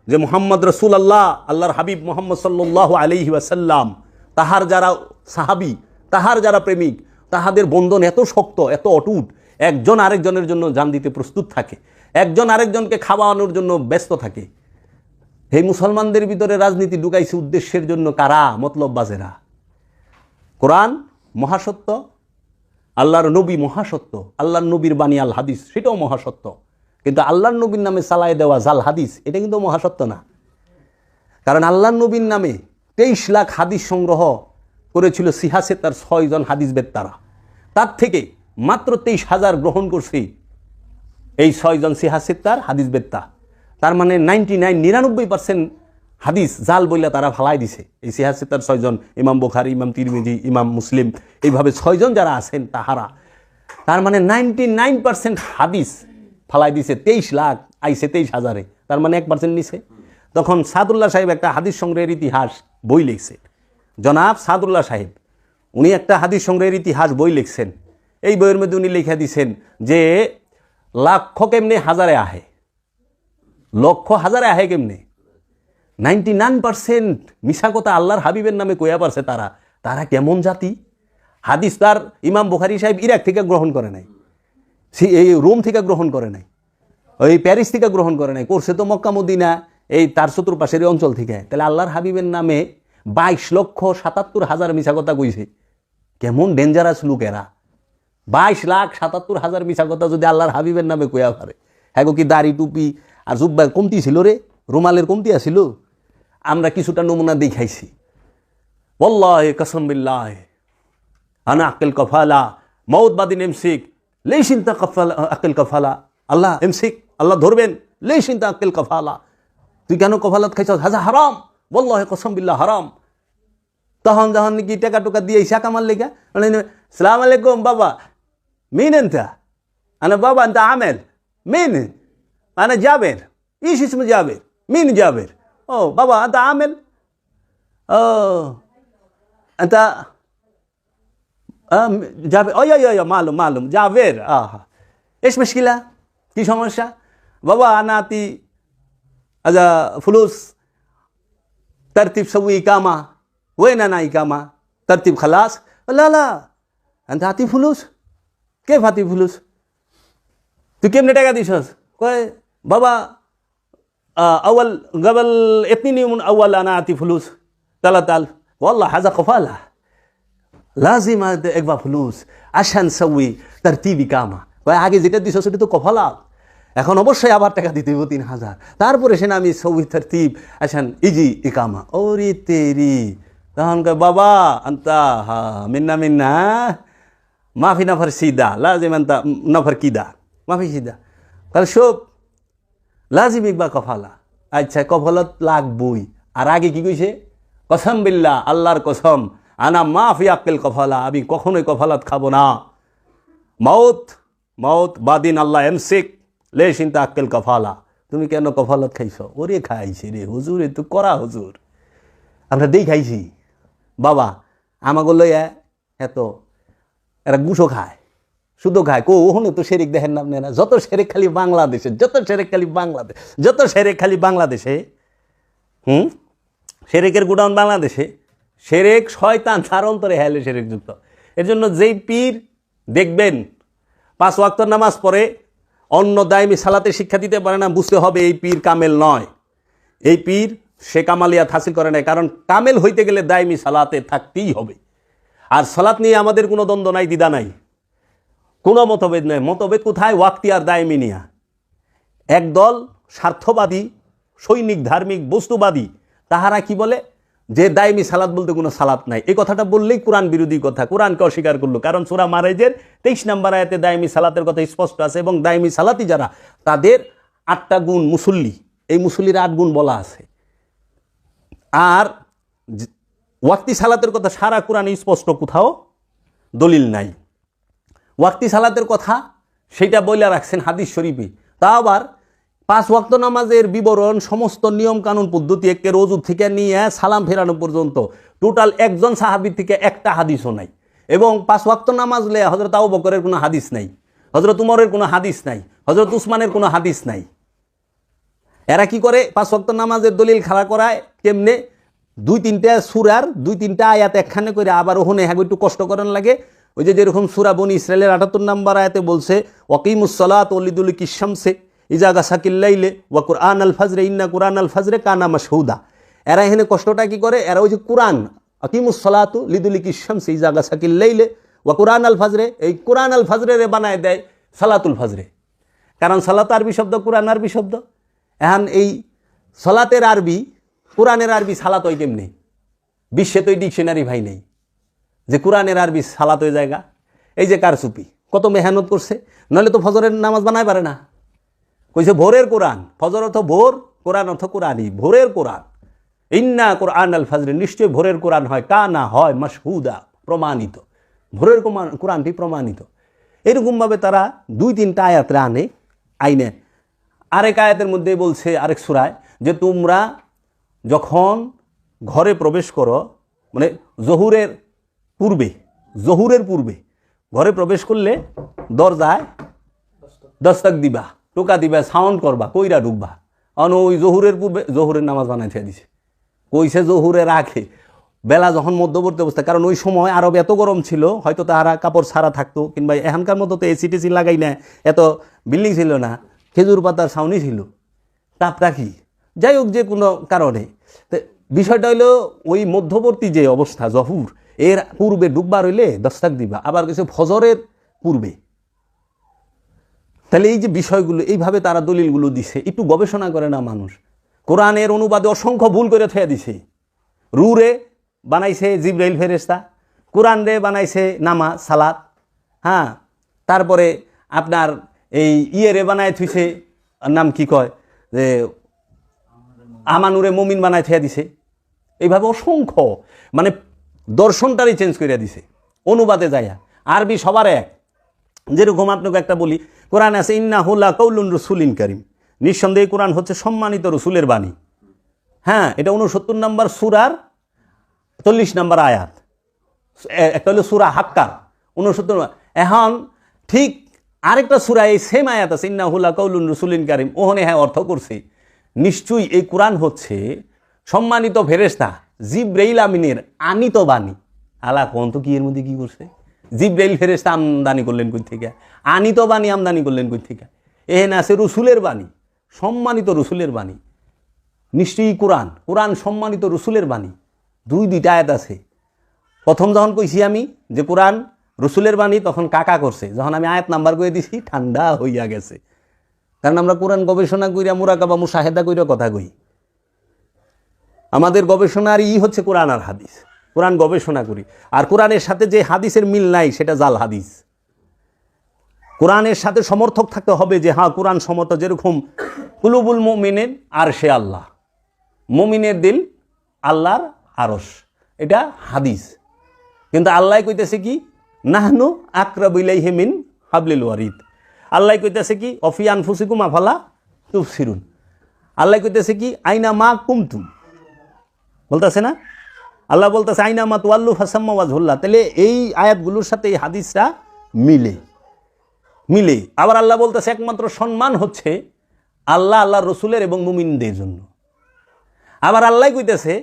যে মুহাম্মদ রাসূলুল্লাহ, আল্লাহর হাবিব মুহাম্মদ সাল্লাল্লাহু আলাইহি ওয়াসাল্লাম, তাহার যারা সাহাবী, তাহার যারা প্রেমিক, তাহাদের বন্ধন এত শক্ত, এত অটুট, একজন আরেকজনের জন্য জান দিতে প্রস্তুত থাকে, একজন আরেকজনকে খাওয়ানোর জন্য ব্যস্ত থাকে। এই মুসলমানদের ভিতরে রাজনীতি ঢুকাইছে উদ্দেশ্যের জন্য কারা? মতলববাজেরা। কোরআন মহাসত্য, আল্লাহর নবী মহাসত্য, আল্লাহর নবীর বাণী আল হাদিস সেটাও মহাসত্য, কিন্তু আল্লাহর নবীর নামে চালায় দেওয়া জাল হাদিস এটা কিন্তু মহাসত্য না। কারণ আল্লাহর নবীর নামে 23 লাখ হাদিস সংগ্রহ করেছিল সিহাসে তার 6 জন হাদিস বেত্তারা, তার থেকে মাত্র 23,000 গ্রহণ করছে এই 6 জন সিহাসে তার হাদিস বেত্তা। তার মানে 99% হাদিস জাল বইলা তারা ফালাই দিছে। এই সিহাসে তার 6 জন, ইমাম বুখারী, ইমাম তিরমিজি, ইমাম মুসলিম, এইভাবে 6 জন যারা আছেন তাহারা, তার মানে 99% হাদিস ফালাই দিছে। 23 লাখ আইছে 23,000-এ, তার মানে 1% নিছে। তখন সাদুল্লাহ সাহেব একটা হাদিস সংগ্রহের ইতিহাস বই লিখছে, জনাব সাদুল্লাহ সাহেব, উনি একটা হাদিস সংগ্রহের ইতিহাস বই লিখছেন। এই বইয়ের মধ্যে উনি লিখে দিছেন যে লাখ কেমনে হাজারে আহে, লক্ষ হাজারে আহে কেমনে। 99% মিশা কথা আল্লাহর হাবিবের নামে কইয়া পারছে তারা। তারা কেমন জাতি? হাদিস তার ইমাম বুখারী সাহেব ইরাক থেকে গ্রহণ করে নাই, এই রোম থেকে গ্রহণ করে নাই, ওই প্যারিস থেকে গ্রহণ করে নাই, করছে তো মক্কা মদিনা এই তার চতুর্পাশের অঞ্চল থেকে। তাহলে আল্লাহর হাবিবের নামে 22,77,000 মিশা কথা কইছে। কেমন ডেঞ্জারাস লোক এরা। 22,77,000 মিশা কথা যদি আল্লাহর হাবিবের নামে কইয়া পারে। হ্যাঁ কি দাড়ি টুপি আর জুব্বার কমতি ছিল রে, রুমালের কমতি আছিল? আমরা কিছুটা নমুনা দেখাইছি। ওয়াল্লাহি কসম বিল্লাহ আনা আকিল কফালা মউত বাদিন এমসিক লেশিনতা কফালা আকিল কফালা। আল্লাহ এমসিক, আল্লাহ ধরবেন, লেশিনতা আকিল কফালা। তুই কেন কফালত খাইছ? হাজা হারাম, ওয়াল্লাহি কসম বিল্লাহ হারাম। তখন যখন কি টাকা টুকা দিয়ে শাকা মার লেখা, সালাম আলাইকুম বাবা, মিন এনতা আনা বাবা এনতা আমেল মিন আনা জাবের, ইস ইসমে জাবের, মিন জাবের। ও বাবা এনতা আমেল, ও এনতা জাবের, ও ইয়া মালুম মালুম জাবের। আহা এস মুশকিলা, কি সমস্যা? বাবা আনা আতি আজা ফুলুস तरतीब सब इकामा वे ना इकामा तरतीब खलास। ला ला अंत हाथी फुलूस के फाती फुलूस तू केमने टाका दिसस? कहे बाबा अवल गबल इतनी नहीं अवल आना आती फुलूस तला ताल वल्ला हाजा कफाला लाजिम एक बार फुलूस आशान सवी तरतीब इकामा। कहे आगे जेटा दिसस ওটা তো কফালা, এখন অবশ্যই আবার টাকা দিতে হবে 3,000। তারপরে সে আমি সৌই তরতিব আসান ইজি ইকামা। ওরে তেরি, তখন কয় বাবা আন্তা হা মিন্না মিন্না মাফি নাফার সিদা লাজিম আন্তা নাফার কিদা মাফি সিদা। তাহলে সব লাজিম ইকবা কফালা। আচ্ছা কফালত লাগবই। আর আগে কি কইছে? কসম বিল্লাহ, আল্লাহর কসম, আনা মাফি আকিল কফালা, আমি কখনোই কফালত খাবো না। মউত মউত বাদিন আল্লাহ এমসিক লেশিনতা আক্কেল কফালা। তুমি কেন কফালত খাইছ? ওরে খাইছি রে হুজুর, এ তো করা হুজুর, আমরা দেই খাইছি। বাবা আমাগুলো এত এরা গুছো খায়, শুধু খায়। ওখানে তো শেরেক দেখেন না আপনারা? যত শেরেক খালি বাংলাদেশে, যত শেরেক খালি বাংলাদেশ, যত শেরেক খালি বাংলাদেশে। শেরেকের গুডাউন বাংলাদেশে। শেরেক শয়তান তার অন্তরে হেলে শেরেক যুক্ত। এর জন্য যেই পীর দেখবেন 5 ওয়াক্ত নামাজ পড়ে অন্য দায়মি সালাতে শিক্ষা দিতে পারে না, বুঝতে হবে এই পীর কামেল নয়। এই পীর সে কামালিয়াত হাসিল করে নাই। কারণ কামেল হইতে গেলে দায়মি সালাতে থাকতেই হবে। আর সালাত নিয়ে আমাদের কোনো দ্বন্দ্ব নাই, দ্বিধা নাই, কোনো মতভেদ নয়। মতভেদ কোথায়? ওয়াক্তি আর দায়মি নিয়া। একদল স্বার্থবাদী, সৈনিক, ধার্মিক, বস্তুবাদী, তাহারা কি বলে যে দায়মি সালাত বলতে কোনো সালাত নাই। এই কথাটা বললেই কোরআন বিরোধী কথা, কোরআনকে অস্বীকার করলো। কারণ সূরা মারেজের 23 নম্বর আয়াতে দায়মি সালাতের কথা স্পষ্ট আছে। এবং দায়মি সালাতি যারা, তাদের 8টা গুণ মুসল্লি, এই মুসল্লির 8 গুণ বলা আছে। আর ওয়াক্তি সালাতের কথা সারা কোরআনে স্পষ্ট, কোথাও দলিল নাই। ওয়াক্তি সালাতের কথা সেটা বইলা রাখছেন হাদিস শরীফে। তা আবার 5 ওয়াক্ত নামাজের বিবরণ, সমস্ত নিয়ম কানুন পদ্ধতি একে রোজু থেকে নিয়ে সালাম ফেরানো পর্যন্ত টোটাল একজন সাহাবীর থেকে একটা হাদিসও নাই। এবং 5 ওয়াক্ত নামাজ লে হযরত আবু বকরের কোনো হাদিস নাই, হযরত উমরের কোনো হাদিস নাই, হযরত উসমানের কোনো হাদিস নাই। এরা কি করে 5 ওয়াক্ত নামাজের দলিল খাড়া করায় কেমনে? 2-3টা সূরার 2-3টা আয়াত একখানে করে আবার ওখানে একটু কষ্ট করার লাগে। ওই যে যেরকম সূরা বনী ইসরাইলের 78 নম্বর আয়াতে বলছে ওয়াকিমুস সালাত ওয়ালিদুলিকিশ শামসে ইজা গাসাকিল লাইলে ওয়া কুরআন আল ফাজরে ইন্না কুরআন আল ফাজরে কানা মাশহুদা। এরা এখানে কষ্টটা কি করে? এরা ওই যে কুরআন আকিমুস সালাতু লিদুলিকিশ শামসি ইজা গাসাকিল লাইলে ওয়া কুরআন আল ফাজরে, এই কুরআন আল ফাজরে রে বানায় দেয় সালাতুল ফাজরে। কারণ সালাত আরবি শব্দ, কুরআন আরবি শব্দ। এখন এই সালাতের আরবি, কুরআনের আরবি সালাত হয় কেমনি? বিশ্বে তো এই ডিকশনারি ভাই নেই যে কুরআনের আরবি সালাত হয়ে জায়গা। এই যে কারচুপি, কত মেহনত করছে, নইলে তো ফজরের নামাজ বানায় পারে না। কইছে ভোরের কোরআন, ফজর অর্থ ভোর, কোরআন অর্থ কোরআনই, ভোরের কোরআন। ইন্না কোরআন আল ফাজরে, নিশ্চয় ভোরের কোরআন হয়, কানা হয় মাশহুদা, প্রমাণিত। ভোরের কোরআনটি প্রমাণিত। এরকমভাবে তারা 2-3টা আয়াতরে আইনে আরেক আয়াতের মধ্যে বলছে আরেক সূরায় যে তোমরা যখন ঘরে প্রবেশ করো, মানে জহুরের পূর্বে ঘরে প্রবেশ করলে দরজায় দস্তক দিবা, টোকা দিবা, সাউন্ড করবা, কইরা ঢুকবা। ওই জহুরের পূর্বে জহুরের নামাজ বানাই থিয়া দিছে। কইছে জহুরে রাখে বেলা যখন মধ্যবর্তী অবস্থা, কারণ ওই সময় আরব এত গরম ছিল, হয়তো তারা কাপড় ছাড়া থাকতো, কিংবা এখানকার মতো তো এসি টেসি লাগাই না, এত বিল্ডিং ছিল না, খেজুর পাতার ছাউনি ছিল, তাপ রাখি, যাই হোক যে কোনো কারণে। তো বিষয়টা হইলো ওই মধ্যবর্তী যে অবস্থা জহুর, এর পূর্বে ডুববার হইলে দস্তাক দিবা, আবার কিছু ফজরের পূর্বে। তাহলে এই যে বিষয়গুলো এইভাবে তারা দলিলগুলো দিছে, একটু গবেষণা করে না মানুষ। কোরআনের অনুবাদে অসংখ্য ভুল করে থুয়া দিছে। রুরে বানাইছে জিবরাইল ফেরেশতা, কোরআন রে বানাইছে নামাজ সালাত, হ্যাঁ, তারপরে আপনার এই ইয়েরে বানায় থুইছে, নাম কি কয় যে আমানুরে মুমিন বানায় থুয়া দিছে। এইভাবে অসংখ্য, মানে দর্শনটারই চেঞ্জ করে দিছে অনুবাদে যাইয়া। আরবি সবার এক। যেরকম আপনাকে একটা বলি, কোরআন আছে ইন্নাহু লাকাউলুন রাসূলিন কারীম, নিঃসন্দেহে কোরআন হচ্ছে সম্মানিত রসুলের বাণী। হ্যাঁ, এটা 69 নম্বর সূরার 40 নম্বর আয়াত। একটা হলো সূরা হাক্কা 69। এখন ঠিক আরেকটা সূরা এই সেম আয়াত আছে ইন্নাহু লাকাউলুন রাসূলিন কারীম, ওখানে হ্যাঁ অর্থ করছে নিশ্চয়ই এই কোরআন হচ্ছে সম্মানিত ফেরেশতা জিবরাইল আমিনের আনিত বাণী। আলা কোন তো কি এর মধ্যে কি করছে? জিবরাইল ফেরেশতা আমদানি করলেন কই থেকে? আনিত বাণী আমদানি করলেন কই থেকে? এখানে আছে রসুলের বাণী, সম্মানিত রসুলের বাণী। নিশ্চয়ই কোরআন সম্মানিত রসুলের বাণী। 2-2টা আয়াত আছে। প্রথম যখন কইছি আমি যে কোরআন রসুলের বাণী, তখন কাকা করছে, যখন আমি আয়াত নাম্বার করে দিছি ঠান্ডা হইয়া গেছে। কারণ আমরা কোরআন গবেষণা কইরা মুরাকাবা মুশাহেদা কইরা কথা কই। আমাদের গবেষণার হচ্ছে কোরআন আর হাদিস। কোরআন গবেষণা করি, আর কোরআনের সাথে যে হাদিসের মিল নাই সেটা জাল হাদিস। কোরআনের সাথে সমর্থক থাকতে হবে যে হ্যাঁ কোরআন সমর্থক, যেরকম কুলুবুল মুমিনিন আরশে আল্লাহ, মুমিনের দিল আল্লাহর আরশ, এটা হাদিস। কিন্তু আল্লাহ কইতেছে কি নাহনু আকরাবু ইলাইহি মিন হাবলিল ওয়ারিদ। আল্লাহ কইতেছে কি অফি আনফুসিকুম আফালা তুবসিরুন। আল্লাহ কইতেছে কি আইনা মা কুমতুম, বলতেছে না? আল্লাহ বলতেছে আইনা মা তুয়াল্লু ফাসাম্মা ওয়াজহুল্লাহ। তাহলে এই আয়াতগুলোর সাথে এই হাদিসটা মিলে। আবার আল্লাহ বলতেছে একমাত্র সম্মান হচ্ছে আল্লাহর রসুলের এবং মুমিনদের জন্য। আবার আল্লাহ কইতেছে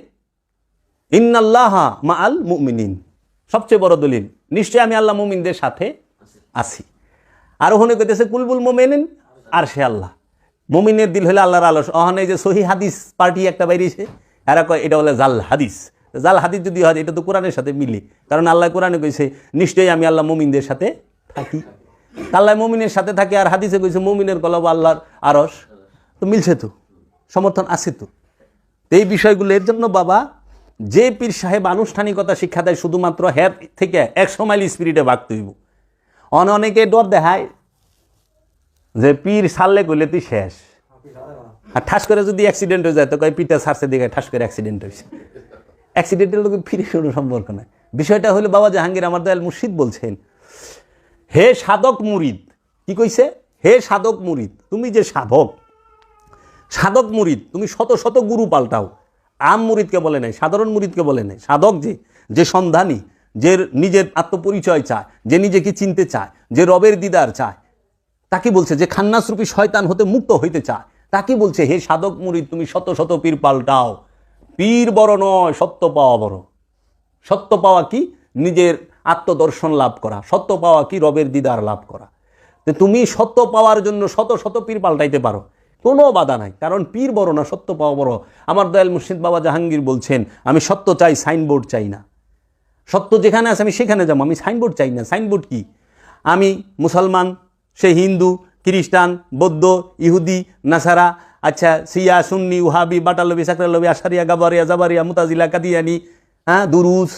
ইন্নাল্লাহা মাআল মুমিনিন, সবচেয়ে বড় দলিল, নিশ্চয় আমি আল্লাহ মুমিনদের সাথে আছি। আর ওখানে কইতেছে কুলবুল মুমিনিন আর সে আল্লাহ, মুমিনের দিল হলে আল্লাহর আলস। ওখানে যে সহি হাদিস পার্টি একটা বাইরেছে, এরা কয় এটা বলে জাল হাদিস। জাল হাদিস যদি হয় এটা তো কোরআনের সাথে মিলে, কারণ আল্লাহ কোরআনে কইছে নিশ্চয়ই আমি আল্লাহ মুমিনদের সাথে থাকি। আল্লাহ মুমিনের সাথে থাকে, আর হাদিসে কইছে মুমিনের কলব আল্লাহর আরশ, তো মিলছে, তো সমর্থন আছে। তো এই বিষয়গুলো এর জন্য বাবা, যে পীর সাহেব আনুষ্ঠানিকতা শিক্ষা দেয় শুধুমাত্র হ্যাঁ থেকে 100 মাইল স্পিরিটে ভাগতে হইব। অনেকে ডর দেখায় যে পীর ছাড়লে কইলে তুই শেষ, আর ঠাস করে যদি অ্যাক্সিডেন্ট হয়ে যায় তো কয় পিঠটা ছাড়ছে দিকে ঠাস করে অ্যাক্সিডেন্ট হয়েছে। অ্যাক্সিডেন্টের লোক ফিরে কোনো সম্পর্ক নয়। বিষয়টা হলো বাবা জাহাঙ্গীর আমার দয়াল মুর্শিদ বলছেন, হে সাধক মুরিদ, কি কইছে? হে সাধক মুরিদ, তুমি যে সাধক, সাধক মুরিদ, তুমি শত শত গুরু পাল্টাও, আম মুরিদকে বলে নাই, সাধারণ মুরিদকে বলে নাই। সাধক যে সন্ধানী, যে নিজের আত্মপরিচয় চায়, যে নিজেকে চিনতে চায়, যে রবের দিদার চায়, তাকে বলছে, যে খান্নাসরূপী শয়তান হতে মুক্ত হইতে চায়, তাকে বলছে হে সাধক মুরিদ তুমি শত শত পীর পাল্টাও। পীর বড় নয়, সত্য পাওয়া বড়। সত্য পাওয়া কি? নিজের আত্মদর্শন লাভ করা। সত্য পাওয়া কি? রবের দিদার লাভ করা। তো তুমি সত্য পাওয়ার জন্য শত শত পীর পাল্টাইতে পারো, কোনো বাধা নাই, কারণ পীর বড় না, সত্য পাওয়া বড়। আমার দয়াল মুর্শিদ বাবা জাহাঙ্গীর বলছেন, আমি সত্য চাই, সাইনবোর্ড চাই না। সত্য যেখানে আছে আমি সেখানে যাবো, আমি সাইনবোর্ড চাই না। সাইনবোর্ড কি? আমি মুসলমান, সে হিন্দু, খ্রিস্টান, বৌদ্ধ, ইহুদি, নাসারা, আচ্ছা সিয়া, সুন্নি, উহাবি, বাটালবি, সাকরালবি, আশারিয়া, গাবারিয়া, জাবারিয়া, মুতাজিলা, কাদিয়ানি, দুরুস,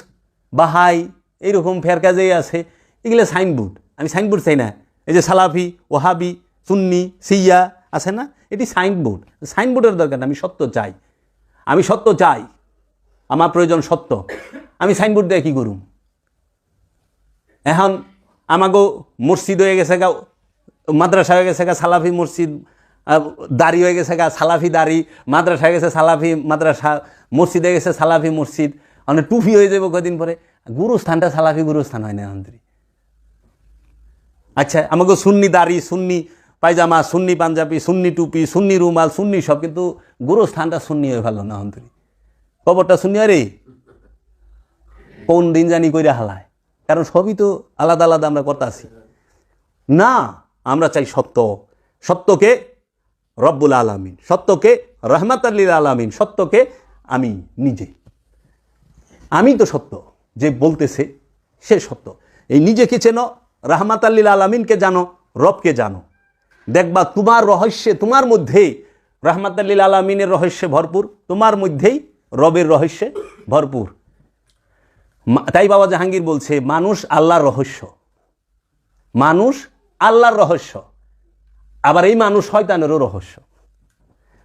বাহাই, এইরকম ফেরকা যে আছে, এগুলো সাইনবোর্ড। আমি সাইনবোর্ড চাই না। এই যে সালাফি, ওহাবি, সুন্নি, সিয়া আছে না, এটি সাইনবোর্ড। সাইনবোর্ডের দরকার না, আমি সত্য চাই। আমি সত্য চাই, আমার প্রয়োজন সত্য। আমি সাইনবোর্ড দিয়ে কী করুম? এখন আমাগো মসজিদ হয়ে গেছে গা, মাদ্রাসা হয়ে গেছে গা সালাফি মসজিদ, দাড়ি হয়ে গেছে গা সালাফি দাড়ি, মাদ্রাসা হয়ে গেছে সালাফি মাদ্রাসা, মসজিদ হয়ে গেছে সালাফি মসজিদ, মানে টুপি হয়ে যাবো কদিন পরে। গুরুস্থানটা সালাফি গুরুস্থান হয় না অন্তরি। আচ্ছা আমাকে সুন্নি দাড়ি, সুন্নি পায়জামা, সুন্নি পাঞ্জাবি, সুন্নি টুপি, সুন্নি রুমাল, সুন্নি সব, কিন্তু গুরুস্থানটা সুন্নি হয়ে ভালো না অন্তরি। কবরটা সুন্নি আরে কোন দিন জানি কইরা হালায়, কারণ সবই তো আলাদা আলাদা আমরা করতেছি না। আমরা চাই সত্য। সত্যকে রব্বুল আলামিন, সত্যকে রহমাতাল লিল আলামিন, সত্যকে আমি নিজে। আমি তো সত্য, যে বলতেছে সে সত্য। এই নিজেকে চেনো, রহমাতাল লিল আলামিনকে জানো, রবকে জানো। দেখবা তোমার রহস্যে, তোমার মধ্যেই রহমাতাল লিল আলামিনের রহস্যে ভরপুর, তোমার মধ্যেই রবের রহস্যে ভরপুর। তাই বাবা জাহাঙ্গীর বলছে, মানুষ আল্লাহর রহস্য, মানুষ আল্লাহর রহস্য, আবার এই মানুষ শয়তানেরও রহস্য।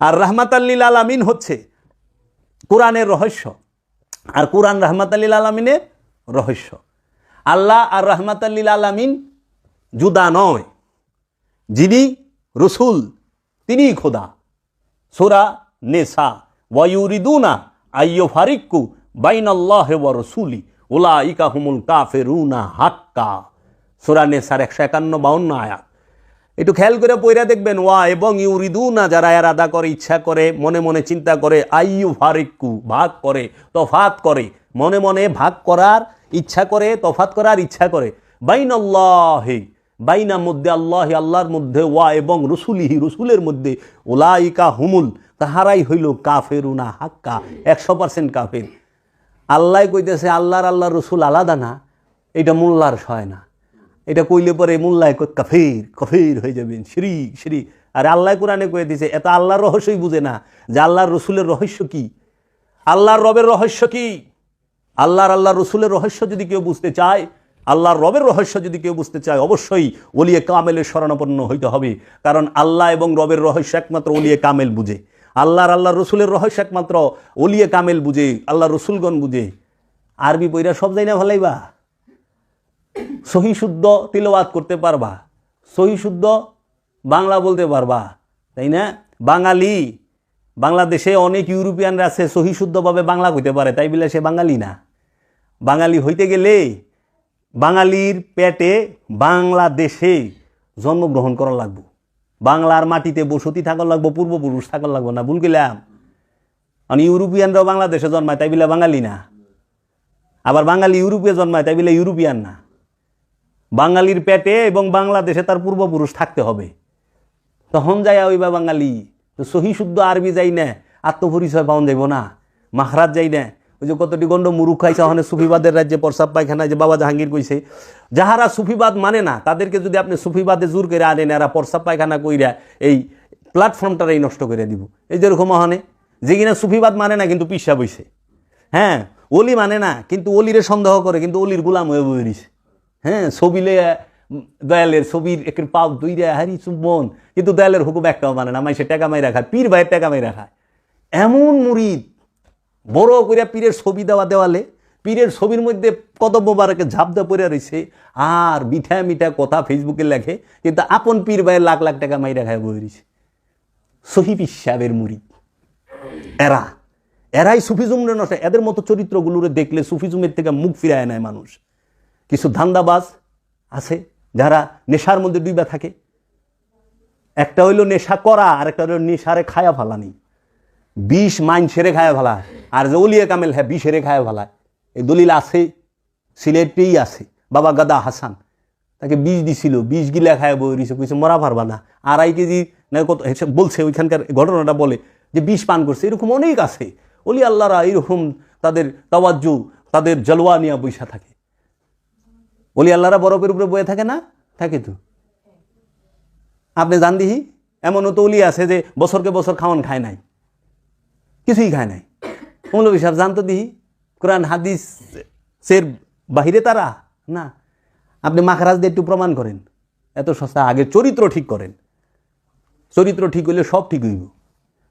আর রাহমাতাল লিল আলামিন হচ্ছে কোরআনের রহস্য, আর কোরআন রাহমাতাল লিল আলামিনের রহস্য। আল্লাহ আর রাহমাতাল লিল আলামিন জুদা নয়। যিনি রসুল তিনিই খোদা। সূরা নিসা, ওয়ায়ুরিদুনা আইয়ুফারিক্কু বাইনাল্লাহি ওয়া রাসূলি উলাইকা হুমুল কাফিরুনা হাক্কা। সূরা নিসার 151-52 আয়াত। একটু খেয়াল করে পড়া দেখবেন। ওয়া এবং ইউরিদুনা, যারা এরাদা করে, ইচ্ছা করে, মনে মনে চিন্তা করে, আইয়ুফারিক্কু ভাগ করে, তফাত করে, মনে মনে ভাগ করার ইচ্ছা করে, তফাত করার ইচ্ছা করে, বাইনাল্লাহি, বাইনা মধ্যে আল্লাহি, আল্লাহর মধ্যে, ওয়া এবং রসুলিহি, রসুলের মধ্যে, উলাইকা হুমুল, তাহারাই হইল কাফেরুনা হাক্কা, 100% কাফের। আল্লাহ কইতেছে আল্লাহর রসুল আলাদা না, এটা মোল্লার সয় না। এটা কইলে পরে মোল্লায় কাফের কফের হয়ে যাবেন, শিরিক শিরিক। আর আল্লাহ কোরআনে কয়ে দিছে, এত আল্লাহর রহস্যই বুঝে না যে আল্লাহর রসুলের রহস্য কি, আল্লাহর রবের রহস্য কি। আল্লাহর রসুলের রহস্য যদি কেউ বুঝতে চায়, আল্লাহর রবের রহস্য যদি কেউ বুঝতে চায়, অবশ্যই ওলিয়ে কামেলের শরণাপন্ন হইতে হবে। কারণ আল্লাহ এবং রবের রহস্য একমাত্র ওলিয়ে কামেল বুঝে। আল্লাহর রসুলের রহস্য একমাত্র ওলিয়ে কামেল বুঝে, আল্লাহ রসুলগণ বুঝে। আরবি বইরা সব যাই না ভালাইবা, সহি শুদ্ধ তিলাওয়াত করতে পারবা, সহি শুদ্ধ বাংলা বলতে পারবা, তাই না? বাঙালি, বাংলাদেশে অনেক ইউরোপিয়ানরা আছে সহি শুদ্ধভাবে বাংলা কইতে পারে, তাই বলে সে বাঙালি না। বাঙালি হইতে গেলে বাঙালির পেটে বাংলাদেশে জন্মগ্রহণ করা লাগবো, বাংলার মাটিতে বসতি থাকা লাগবো, পূর্বপুরুষ থাকা লাগবো না। ভুল গেলাম? মানে ইউরোপিয়ানরাও বাংলাদেশে জন্মায়, তাই বলে বাঙালি না। আবার বাঙালি ইউরোপে জন্মায়, তাই বলে ইউরোপিয়ান না। বাঙালির পেটে এবং বাংলাদেশে তার পূর্বপুরুষ থাকতে হবে, তখন যাই ওইবা বাঙালি। তো সহি শুদ্ধ আরবি যাই না, আত্মপরিচয় পাওয়া যাইব না, মাখরাজ যাই না। ওই যে কতটি গণ্ড মুরুখ খাইছে ওখানে সুফিবাদের রাজ্যে প্রসাব পায়খানায়, যে বাবা জাহাঙ্গীর কইছে, যাহারা সুফিবাদ মানে না তাদেরকে যদি আপনি সুফিবাদে জোর করে আনেন, এরা প্রসাব পায়খানা কইরা এই প্ল্যাটফর্মটাই নষ্ট করে দিব। এই যেরকম ওখানে যে কিনা সুফিবাদ মানে না কিন্তু পিসা বইছে, হ্যাঁ ওলি মানে না কিন্তু অলিরে সন্দেহ করে, কিন্তু অলির গুলাম হয়ে বইছে। হ্যাঁ ছবিলে দয়ালের ছবির একের পাও দুইরা হারি চুম্বন, কিন্তু দয়ালের হুকুম একটাও মানে না, মাইসে টাকা মাই রাখায়, পীর ভাইয়ের টাকা মাই রাখায়। এমন মুরিদ বড় করে পীরের ছবি দেওয়া দেওয়ালে, পীরের ছবির মধ্যে কত মোবারকে ঝাপ দেওয়া পড়ে রয়েছে, আর মিঠা মিঠা কথা ফেসবুকে লেখে, কিন্তু আপন পীর ভাইয়ের লাখ লাখ টাকা মাই রাখায় বই রয়েছে। সহি পীর সাহেবের মুরিদ। এরাই সুফিজম নষ্ট। এদের মতো চরিত্রগুলোরে দেখলে সুফিজমের থেকে মুখ ফিরায় নেয় মানুষ। কিছু ধান্দাবাজ আছে যারা নেশার মধ্যে ডুইবা থাকে। একটা হইল নেশা করা, আর একটা হইল নেশারে খায়া ফেলানি। বিষ মাইন সেরে খায়া ফেলা, আর যে অলিয়ে কামেল হ্যাঁ বিষেরে খায়া ফেলায়। এই দলিল আছে, সিলেটেই আছে। বাবা গাদা হাসান তাকে বিষ দিছিল, বিষ গিলা খায় বই দিছে, কিছু মরা পারবা না। 2.5 কেজি না কত বলছে, ওইখানকার ঘটনাটা বলে যে বিষ পান করছে। এরকম অনেক আছে অলি আল্লাহরা, এরকম তাদের তাওয়াজ্জু, তাদের জলওয়া নিয়ে বৈশা থাকে। অলি আল্লাহরা বরফের উপরে বয়ে থাকে না? থাকে তো। আপনি জান দিহি এমনও তো অলি আছে যে বছরকে বছর খাওয়ান খায় নাই, কিছুই খায় নাই। মৌলভী সাহেব জানতো দিহি কোরআন হাদিসের বাহিরে তারা না। আপনি মাখরাজ দিয়ে একটু প্রমাণ করেন, এত সস্তা। আগে চরিত্র ঠিক করেন, চরিত্র ঠিক হইলে সব ঠিক হইব।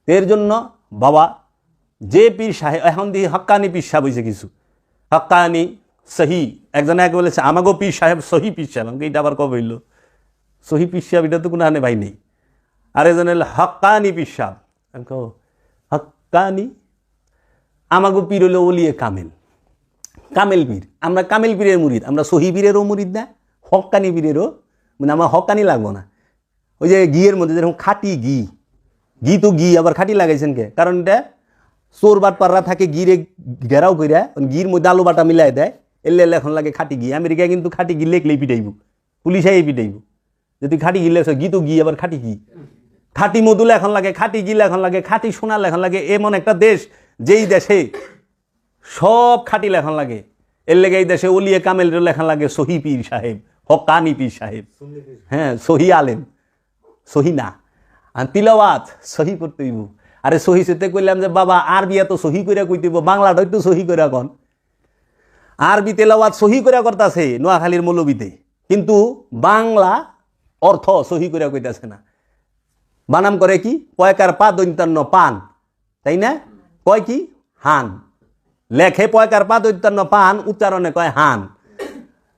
এর জন্য বাবা যে পীর সাহেব এখন দিয়ে হক্কানি পীর সাহেব হয়েছে, কিছু হক্কানি সহি। একজনে এক বলেছে আমাগো পীর সাহেব সহি পীর সাহেব। আমাকে এটা আবার কবে হইল সহি পীর সাহেব? এটা তো কোনো আনে ভাই নেই। আর একজন হলো হক্কানি পীর সাহেব। হক্কানি আমাগো পীর হইল ওলিয়ে কামেল, কামেল পীর। আমরা কামেল পীরের মুরিদ, আমরা সহি পীরেরও মুরিদ না, হক্কানি পীরেরও। মানে আমার হক্কানি লাগবো না। ওই যে ঘিয়ের মধ্যে যেরকম খাঁটি ঘি, ঘি তো ঘি আবার খাঁটি লাগাইছেন কে? কারণ এটা চোর বাটপাররা থাকে ঘিরে ঘেরাও কইরা, ঘির মধ্যে আলু বাটা মিলাই দেয়, এলে এখন লাগে খাঁটি ঘি। আমেরিকায় কিন্তু খাঁটি ঘি লেখলেই পিটাইব, পুলিশাই পিটাইব যদি খাঁটি ঘি লেখছ। ঘি তো ঘি আবার খাঁটি ঘি, খাঁটি মধু এখন লাগে, খাঁটি ঘি এখন লাগে, খাঁটি সোনা এখন লাগে। এমন একটা দেশ যেই দেশে সব খাঁটি লেখন লাগে। এর লেগে এই দেশে ওলিয়ে কামেল লেখন লাগে সহি পীর সাহেব, হক্কানি পীর সাহেব। হ্যাঁ, সহি আলেম, সহি না। আর তিলাওয়াত সহি করতে হইব। আরে সহি সেতে কইলাম যে বাবা আরবি এত সহি কইরা কইতেইব, বাংলাটা একটু সহি কইরা কন। আরবি তেলাওয়াত সহি কইরা করতেছে নোয়াখালীর মৌলবীতে, কিন্তু বাংলা অর্থ সহি কইরা কইতাছে না। বানাম করে কি? পয়কার পা দৈন্তান্ন পান, তাই না? কয় কি? হান। লেখে পয়কার পা দৈন্তান্ন পান, উচ্চারণে কয় হান।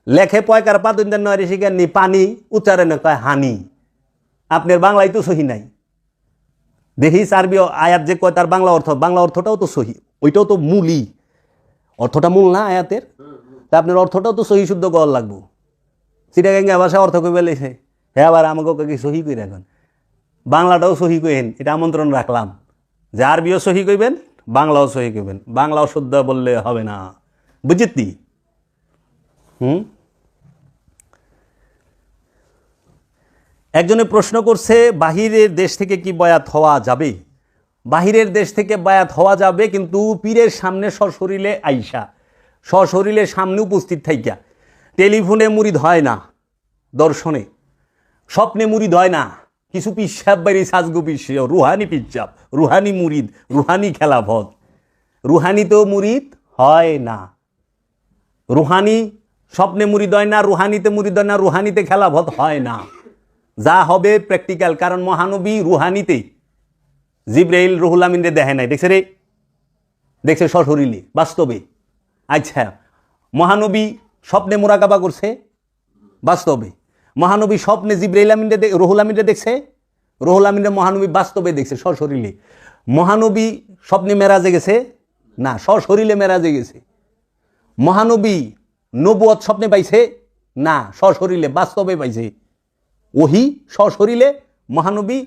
লেখে পয়কার পা দৈন্তান্ন ঋষিকান্নি পানি, উচ্চারণে কয় হানি। আপনার বাংলায় তো সহি নাই। দেখিস আরবি আয়াত যে কয় তার বাংলা অর্থ, বাংলা অর্থটাও তো সহি, ওইটাও তো মূলই। অর্থটা মূল না আয়াতের? তা আপনার অর্থটাও তো সহি শুদ্ধ করা লাগবো। চিটাগাঙ্গা ভাষা অর্থ কই বলেছে, হ্যাঁ আবার আমাকে কি সহি কই রাখেন, বাংলাটাও সহি কইেন। এটা আমন্ত্রণ রাখলাম যে আরবিও সহি কইবেন, বাংলাও সহি কইবেন। বাংলাও শুদ্ধ বললে হবে না, বুঝতি? একজনে প্রশ্ন করছে বাহিরের দেশ থেকে কি বায়াত হওয়া যাবে? বাহিরের দেশ থেকে বায়াত হওয়া যাবে, কিন্তু পীরের সামনে সশরীরে আইসা, সশরীরে সামনে উপস্থিত থাইকা। টেলিফোনে মুরিদ হয় না, দর্শনে স্বপ্নে মুরিদ হয় না। কিছু পিসাব বাইরে সাজগো পিস, রুহানি পিসাব, রুহানি মুরিদ, রুহানি খেলাফত। রুহানিতেও মুরিদ হয় না। রুহানি স্বপ্নে মুরিদ হয় না, রুহানিতে মুরিদ হয় না, রুহানিতে খেলাফত হয় না। যা হবে প্র্যাকটিক্যাল। কারণ মহানবী রুহানিতে জিব্রাইল রুহুল আমিনরে দেখে নাই, দেখছে রে? দেখছে সশরীরে, বাস্তবে। আচ্ছা, মহানবী স্বপ্নে মুরাকাবা করছে, বাস্তবে। মহানবী স্বপ্নে জিব্রাইল আমিনরে রুহুল আমিনরে দেখছে, রুহুল আমিনরে মহানবী বাস্তবে দেখছে, সশরীরে। মহানবী স্বপ্নে মেরাজে গেছে না, সশরীরে মেরাজে গেছে। মহানবী নবুয়ত স্বপ্নে পাইছে না, সশরীরে বাস্তবে পাইছে। ওহি সশরীরে মহানবী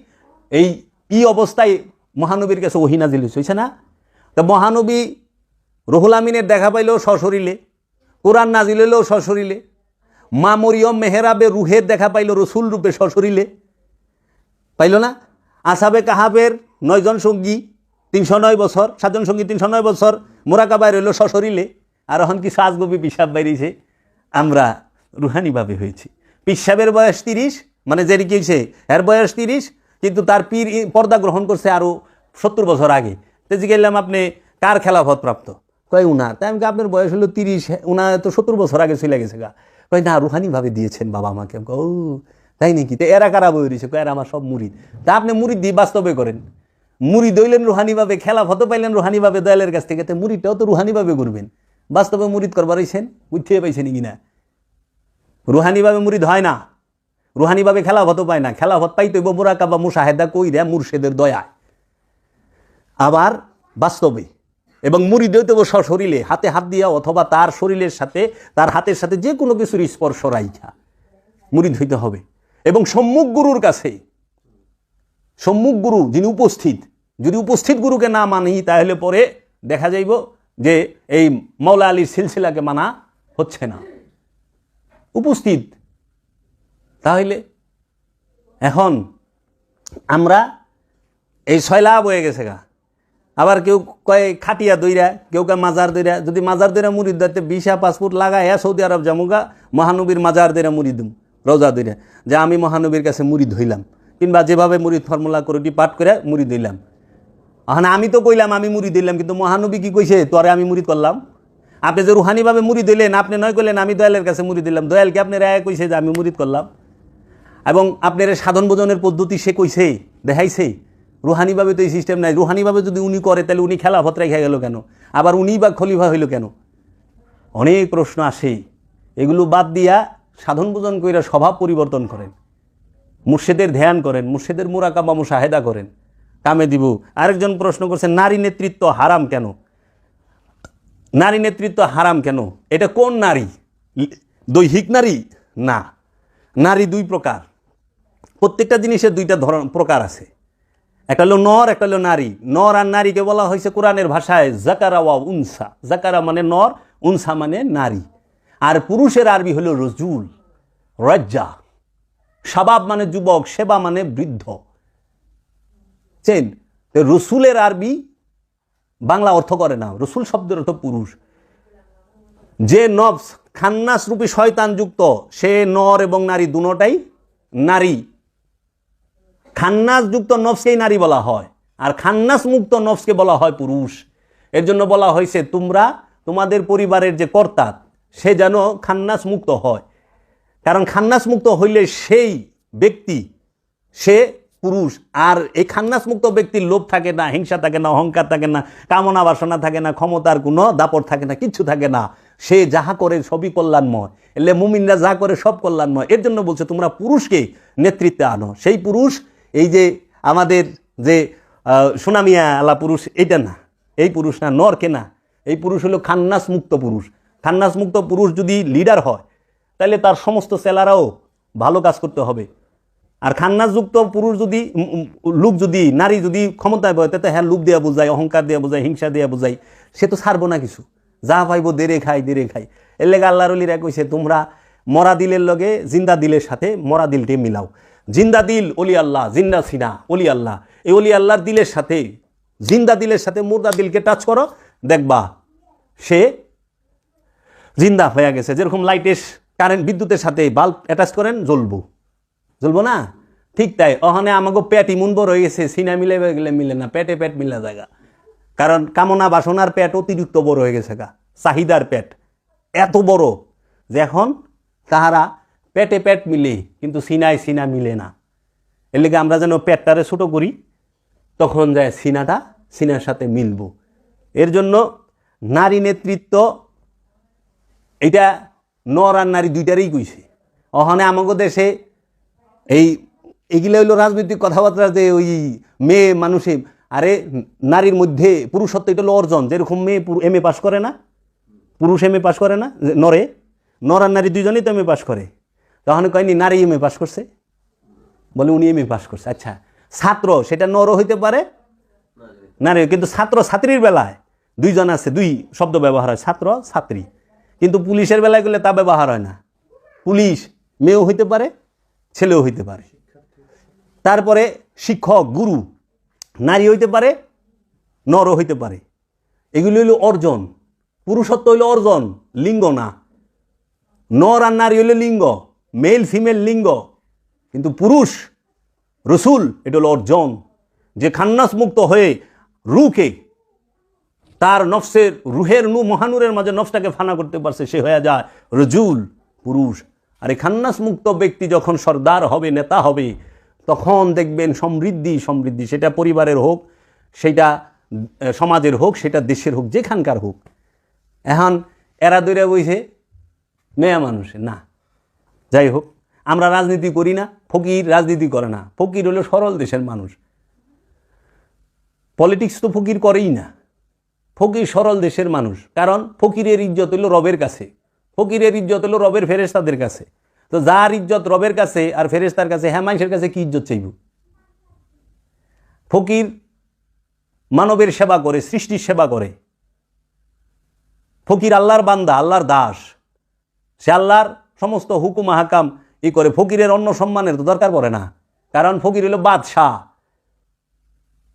এই অবস্থায় মহানবীর কাছে ওহি নাজিল হয়েছে না? তা মহানবী রুহুল আমিনের দেখা পাইলেও সশরীরে, কোরআন নাজিল হইলেও সশরীরে। মা মরিয়ম মেহরাবে রুহের দেখা পাইল রসুল রূপে, সশরীরে পাইল না? আসাবে কাহাবের 9 জন সঙ্গী 309 বছর, 7 জন সঙ্গী 309 বছর মোরাকাবায় রইল সশরীরে। আর এখন কি সাজগবি পিসাব বাইরেছে, আমরা রুহানিভাবে হয়েছি। পিসাবের বয়স 30, মানে যেটি কি হয়েছে এর বয়স 30, কিন্তু তার পীর পর্দা গ্রহণ করছে আরও 70 বছর আগে। তো জিজ্ঞাসলাম আপনি কার খেলাফত প্রাপ্ত? কয় উনার। তাই আমি আপনার বয়স হলো 30, উনার তো 70 বছর আগে চলে গেছে গা। কয় না, রুহানিভাবে দিয়েছেন বাবা আমাকে। ও তাই নাকি? তো এরা কারা বই রয়েছে? কয় এরা আমার সব মুরিদ। তা আপনি মুরিদ দিয়ে বাস্তবে করেন। মুরিদ হইলেন রুহানিভাবে, খেলাফত পাইলেন রুহানিভাবে দয়ালের কাছ থেকে, তো মুরিদটাও তো রুহানিভাবে করবেন। বাস্তবে মুরিদ করবার রয়েছেন, বুঝতে পাইছেন কি না? রুহানিভাবে মুরিদ হয় না। রুহানিভাবে খেলাফতও পায় না, খেলাফত পাইতে হইব মুরাকাবা মুশাহেদা কইরা মুর্শেদের দয়ায়, আবার বাস্তবে, এবং মুরিদ হইতে হবে সশরীরে, হাতে হাত দিয়া অথবা তার শরীরের সাথে, তার হাতের সাথে যে কোনো কিছুর স্পর্শ রাইখা মুরিদ হইতে হবে। এবং সম্মুখ গুরুর কাছে, সম্মুখ গুরু যিনি উপস্থিত, যদি উপস্থিত গুরুকে না মানি তাহলে পরে দেখা যাইব যে এই মাওলা আলীর সিলসিলাকে মানা হচ্ছে না, উপস্থিত। তাহলে এখন আমরা এই ছয়লা বয়ে গেছে গা, আবার কেউ কয় খাটিয়া দইরা, কেউ কয় মাজার দইরা। যদি মাজার দইরা মুরিদ দিতে ভিসা পাসপোর্ট লাগায় সৌদি আরব জামুগা, মহানবীর মাজার দইরা মুরিদ দিম, রোজা দইরা, যে আমি মহানবীর কাছে মুরিদ হইলাম, কিংবা যেভাবে মুরিদ ফর্মুলা করে পাঠ করে মুরিদ হইলাম। এখন আমি তো কইলাম আমি মুরিদ হইলাম, কিন্তু মহানবী কি কইছে তোরে আমি মুরিদ করলাম? আপনি যে রুহানিভাবে মুরিদ হইলেন, আপনি নয় কইলেন আমি দয়ালের কাছে মুরিদ দিলাম, দয়ালকে আপনার রায় কইছে যে আমি মুরিদ করলাম, এবং আপনার সাধন ভোজনের পদ্ধতি সে কইছে, দেখাইছে। রুহানিভাবে তো এই সিস্টেম নাই। রুহানিভাবে যদি উনি করে তাহলে উনি খেলাফত রেখে গেল কেন? আবার উনি বা খলিফা হইল কেন? অনেক প্রশ্ন আসে। এগুলো বাদ দিয়া সাধন ভোজন কইরা স্বভাব পরিবর্তন করেন, মুর্শিদের ধ্যান করেন, মুর্শিদের মুরাকাবা মুশাহেদা করেন, কামে দিব। আরেকজন প্রশ্ন করছে নারী নেতৃত্ব হারাম কেন? নারী নেতৃত্ব হারাম কেন? এটা কোন নারী? দৈহিক নারী না, নারী দুই প্রকার। প্রত্যেকটা জিনিসের দুইটা প্রকার আছে, একটা হলো নর, একটা হলো নারী। নর আর নারীকে বলা হয়েছে কোরআনের ভাষায় জাকারা ওয়া উনসা। জাকারা মানে নর, উনসা মানে নারী। আর পুরুষের আরবি হলো রজুল, রাজ্জা। শাবাব মানে যুবক, সেবা মানে বৃদ্ধ। চেন রসুলের আরবি বাংলা অর্থ করে না, রসুল শব্দের অর্থ পুরুষ। যে নফস খান্নাস রূপী শয়তান যুক্ত, সে নর এবং নারী দুটোটাই নারী। খান্নাস যুক্ত নফসকেই নারী বলা হয়, আর খান্নাস মুক্ত নফসকে বলা হয় পুরুষ। এর জন্য বলা হয়েছে তোমরা তোমাদের পরিবারের যে কর্তা সে যেন খান্নাস মুক্ত হয়, কারণ খান্নাস মুক্ত হইলে সেই ব্যক্তি সে পুরুষ। আর এই খান্নাস মুক্ত ব্যক্তির লোভ থাকে না, হিংসা থাকে না, অহংকার থাকে না, কামনা বাসনা থাকে না, ক্ষমতার কোনো দাপট থাকে না, কিচ্ছু থাকে না। সে যাহা করে সবই কল্যাণময়। এলে মুমিনরা যা করে সব কল্যাণময়। এর জন্য বলছে তোমরা পুরুষকে নেতৃত্বে আনো। সেই পুরুষ এই যে আমাদের যে সোনামিয়া আলা পুরুষ, এইটা না, এই পুরুষ না, নরকে না। এই পুরুষ হলো খান্নাস মুক্ত পুরুষ। খান্নাস মুক্ত পুরুষ যদি লিডার হয় তাহলে তার সমস্ত সেলারাও ভালো কাজ করতে হবে। আর খান্নাসযুক্ত পুরুষ যদি, লোক যদি, নারী যদি ক্ষমতায় বয়, তাতে হ্যাঁ লোভ দেওয়া বোঝায়, অহংকার দেওয়া বোঝায়, হিংসা দেওয়া বোঝায়, সে তো ছাড়বো না কিছু। যা পাইব দেরে খাই, দেরে খাই। এর লেগে আল্লাহর ওলিরা কইছে তোমরা মরা দিলের লগে জিন্দা দিলের সাথে মরা দিলকে মিলাও। জিন্দা দিল অলি আল্লাহ, জিন্দা সিনা অলি আল্লাহ। এই অলি আল্লাহর দিলের সাথে, জিন্দা দিলের সাথে মুর্দা দিলকে টাচ করো, দেখবা সে জিন্দা হয়ে গেছে। যেরকম লাইটের কারেন্ট বিদ্যুতের সাথে বাল্ব অ্যাটাচ করেন, জ্বলবো, জ্বলবো না? ঠিক তাই ওখানে আমাকে পেট ইমন বড় হয়ে গেছে, সিনা মিলে গেলে মিলে না, পেটে পেট মিলা জায়গা। কারণ কামনা বাসনার পেট অতিরিক্ত বড় হয়ে গেছে গা, চাহিদার পেট এত বড় যে এখন তাহারা পেটে পেট মিলে কিন্তু সিনায় সিনা মিলে না। এর লেগে আমরা যেন পেটটারে ছোটো করি, তখন যায় সিনাটা সিনার সাথে মিলব। এর জন্য নারী নেতৃত্ব এটা নর আর নারী দুইটারই কইছে। ওখানে আমাকে দেশে এইগুলো হইলো রাজনৈতিক কথাবার্তা, যে ওই মেয়ে মানুষে, আরে নারীর মধ্যে পুরুষত্ব এটা হলো অর্জন। যেরকম মেয়ে এম এ পাস করে না, পুরুষ এম এ পাস করে না, নর আর নারী দুইজনেই তো এম এ পাস করে। তখন কয়নি নারী এম এ পাস করছে, বলে উনি এম এ পাস করছে। আচ্ছা, ছাত্র সেটা নরও হইতে পারে, নারী। কিন্তু ছাত্র ছাত্রীর বেলায় দুইজন আছে, দুই শব্দ ব্যবহার হয়, ছাত্র ছাত্রী। কিন্তু পুলিশের বেলায় গেলে তা ব্যবহার হয় না। পুলিশ মেয়েও হইতে পারে, ছেলেও হইতে পারে। তারপরে শিক্ষক, গুরু নারী হইতে পারে, নরও হইতে পারে। এগুলি হইল অর্জন। পুরুষত্ব হইল অর্জন, লিঙ্গ না। নর আর নারী হইল লিঙ্গ, মেল ফিমেল লিঙ্গ। কিন্তু পুরুষ রসুল এটা হলো অর্জন। যে খান্নাস মুক্ত হয়ে রুকে তার নফসের রুহের মহানুরের মাঝে নফসটাকে ফানা করতে পারছে, সে হয়ে যায় রজুল, পুরুষ। আর এই খান্নাস মুক্ত ব্যক্তি যখন সর্দার হবে, নেতা হবে, তখন দেখবেন সমৃদ্ধি সমৃদ্ধি। সেটা পরিবারের হোক, সেটা সমাজের হোক, সেটা দেশের হোক, যেখানকার হোক। এখন এরা দৈরা বইছে মেয়া মানুষের না। যাই হোক, আমরা রাজনীতি করি না, ফকির রাজনীতি করে না। ফকির হলো সরল দেশের মানুষ। পলিটিক্স তো ফকির করেই না, ফকির সরল দেশের মানুষ। কারণ ফকিরের ইজ্জত হলো রবের কাছে, ফকিরের ইজ্জত হলো রবের ফেরেশতাদের কাছে। তো যার ইজ্জত রবের কাছে আর ফেরেশতার কাছে, হ্যাঁ মানুষের কাছে কি ইজ্জত চাইব? ফকির মানবের সেবা করে, সৃষ্টির সেবা করে। ফকির আল্লাহর বান্দা, আল্লাহর দাস, সে আল্লাহর সমস্ত হুকুম হাকাম করে। ফকিরের অন্য সম্মানের তো দরকার পড়ে না, কারণ ফকির হলো বাদশাহ,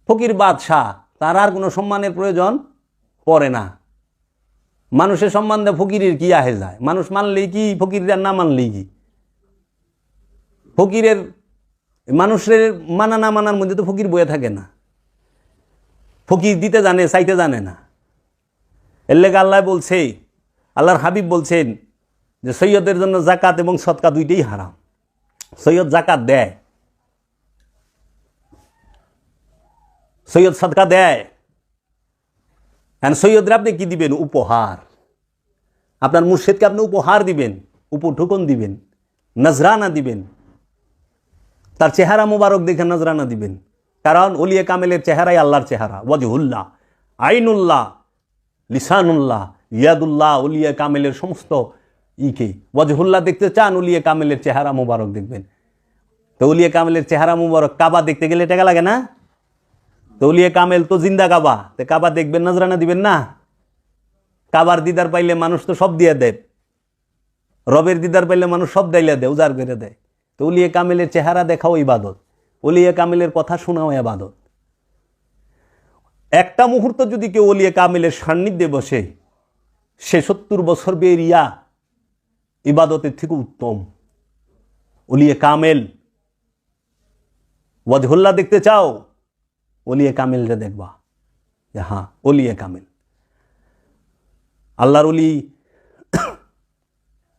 ফকির বাদশাহ, তার আর কোনো সম্মানের প্রয়োজন পড়ে না। মানুষের সম্মান দেয় ফকিরের কি আহে যায়? মানুষ মানলেই কি, ফকিররা না মানলেই কি? ফকিরের মানুষের মানা না মানার মধ্যে তো ফকির বয়ে থাকে না। ফকির দিতে জানে, চাইতে জানে না। এর লেগে আল্লাহ বলছে, আল্লাহর হাবিব বলছেন যে সৈয়দের জন্য জাকাত এবং সদকা দুইটাই হারাম। সৈয়দ জাকাত দেয়, সৈয়দ সদকা দেয়, আর সৈয়দরা আপনি কি দিবেন? উপহার। আপনার মুর্শিদকে আপনি উপহার দিবেন, উপঢুকন দিবেন, নজরানা দিবেন, তার চেহারা মুবারক দেখে নজরানা দিবেন। কারণ ওলিয়ে কামেলের চেহারাই আল্লাহর চেহারা। ওয়াজহুল্লাহ, আইনুল্লাহ, লিসানুল্লাহ, ইয়াদুল্লাহ, ওলিয়ে কামেলের সমস্ত ইকে ওয়াজহুল্লাহ দেখতে চান, ওলিয়ে কামেলের চেহারা মুবারক দেখবেন। তো ওলিয়ে কামেলের চেহারা মুবারক কাবা দেখতে গেলে টাকা লাগে না? তো ওলিয়ে কামেল তো জিন্দা কাবা, তো কাবা দেখবেন, নজরানা দিবেন না? কাবার দিদার পাইলে মানুষ তো সব দিয়ে দেয়, রবের দিদার পাইলে মানুষ সব দাইলে দেয়, উজাড় করে দেয়। তো ওলিয়ে কামেলের চেহারা দেখাও ইবাদত, ওলিয়ে কামেলের কথা শোনাও ইবাদত। একটা মুহূর্ত যদি কেউ ওলিয়ে কামেলের সান্নিধ্যে বসে, সে 70 বছর বেরিয়া ইবাদতের থেকে উত্তম। ওলিয়ে কামেল, ওয়াজহুল্লাহ দেখতে চাও, ওলিয়ে কামেলরে দেখবা যে হ্যাঁ ওলিয়ে কামেল। আল্লাহর ওলি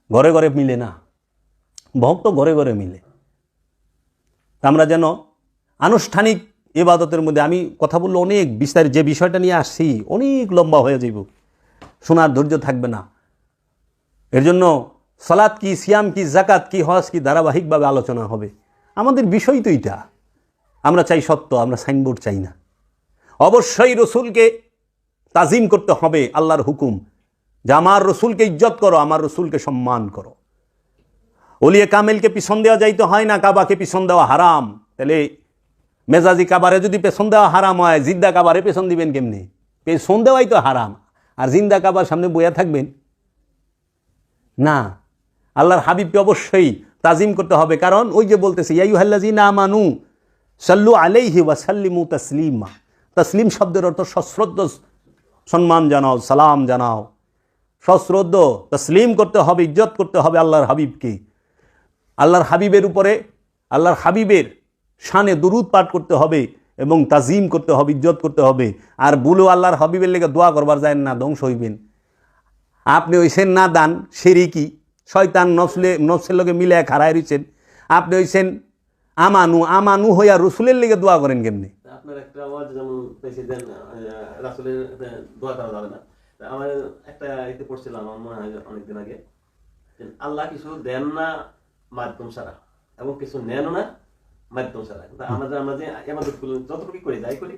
ঘরে ঘরে মিলে না, ভক্ত ঘরে ঘরে মিলে। আমরা যেন আনুষ্ঠানিক ইবাদতের মধ্যে, আমি কথা বললে অনেক বিস্তারিত, যে বিষয়টা নিয়ে আসছি অনেক লম্বা হয়ে যাইব, শোনার ধৈর্য থাকবে না। এর জন্য সালাত কি, সিয়াম কি, জাকাত কি, হজ কি ধারাবাহিকভাবে আলোচনা হবে। আমাদের বিষয় তো এটা, আমরা চাই সত্য, আমরা সাইনবোর্ড চাই না। অবশ্যই রসুলকে তাজিম করতে হবে, আল্লাহর হুকুম যে আমার রসুলকে ইজ্জত করো, আমার রসুলকে সম্মান করো। ওলিয়ে কামেলকে পিছন দেওয়া যাইতে হয় না, কাবাকে পিছন দেওয়া হারাম। তাহলে মেজাজি কাবারে যদি পেছন দেওয়া হারাম হয়, জিন্দা কাবারে পেছন দিবেন কেমনি? পেছন দেওয়াই তো হারাম, আর জিন্দা কাবার সামনে বইয়া থাকবেন না। আল্লাহর হাবিবকে অবশ্যই তাজিম করতে হবে, কারণ ওই যে বলতেছে ইয়া আইয়ুহাল্লাযীনা আমানু সাল্লু আলাইহি ওয়া সাল্লিমু তাসলিমা। তাসলিম শব্দের অর্থ সশ্রদ্ধ সম্মান জানাও, সালাম জানাও, সশ্রদ্ধ তসলিম করতে হবে, ইজ্জত করতে হবে আল্লাহর হাবিবকে। আল্লাহর হাবিবের উপরে, আল্লাহর হাবিবের শানে দুরুদ পাঠ করতে হবে এবং তাজিম করতে হবে, ইজ্জত করতে হবে। আর বলো আল্লাহর হাবিবের লেগে দোয়া করবার যায় না, ধ্বংস হইবেন। আপনি হইছেন না দান শিরিকি, শয়তান নফসের লগে মিলে খাড়ায় রইছেন। আপনি হইছেন আমানু, আমানু হইয়া রসুলের লেগে দোয়া করেন কেমনি? আপনার একটা আওয়াজ যেমন প্রেসিডেন্ট রাসূলের দোয়া করা যাবে না। আমার একটা এতে পড়ছিলাম, আমার মনে হয় অনেকদিন আগে, আল্লাহ কিছু দেন না মাধ্যম ছাড়া এবং কিছু নেন না মাধ্যম ছাড়া। আমরা যে ইবাদতগুলো যতটুকু করি যাই করি,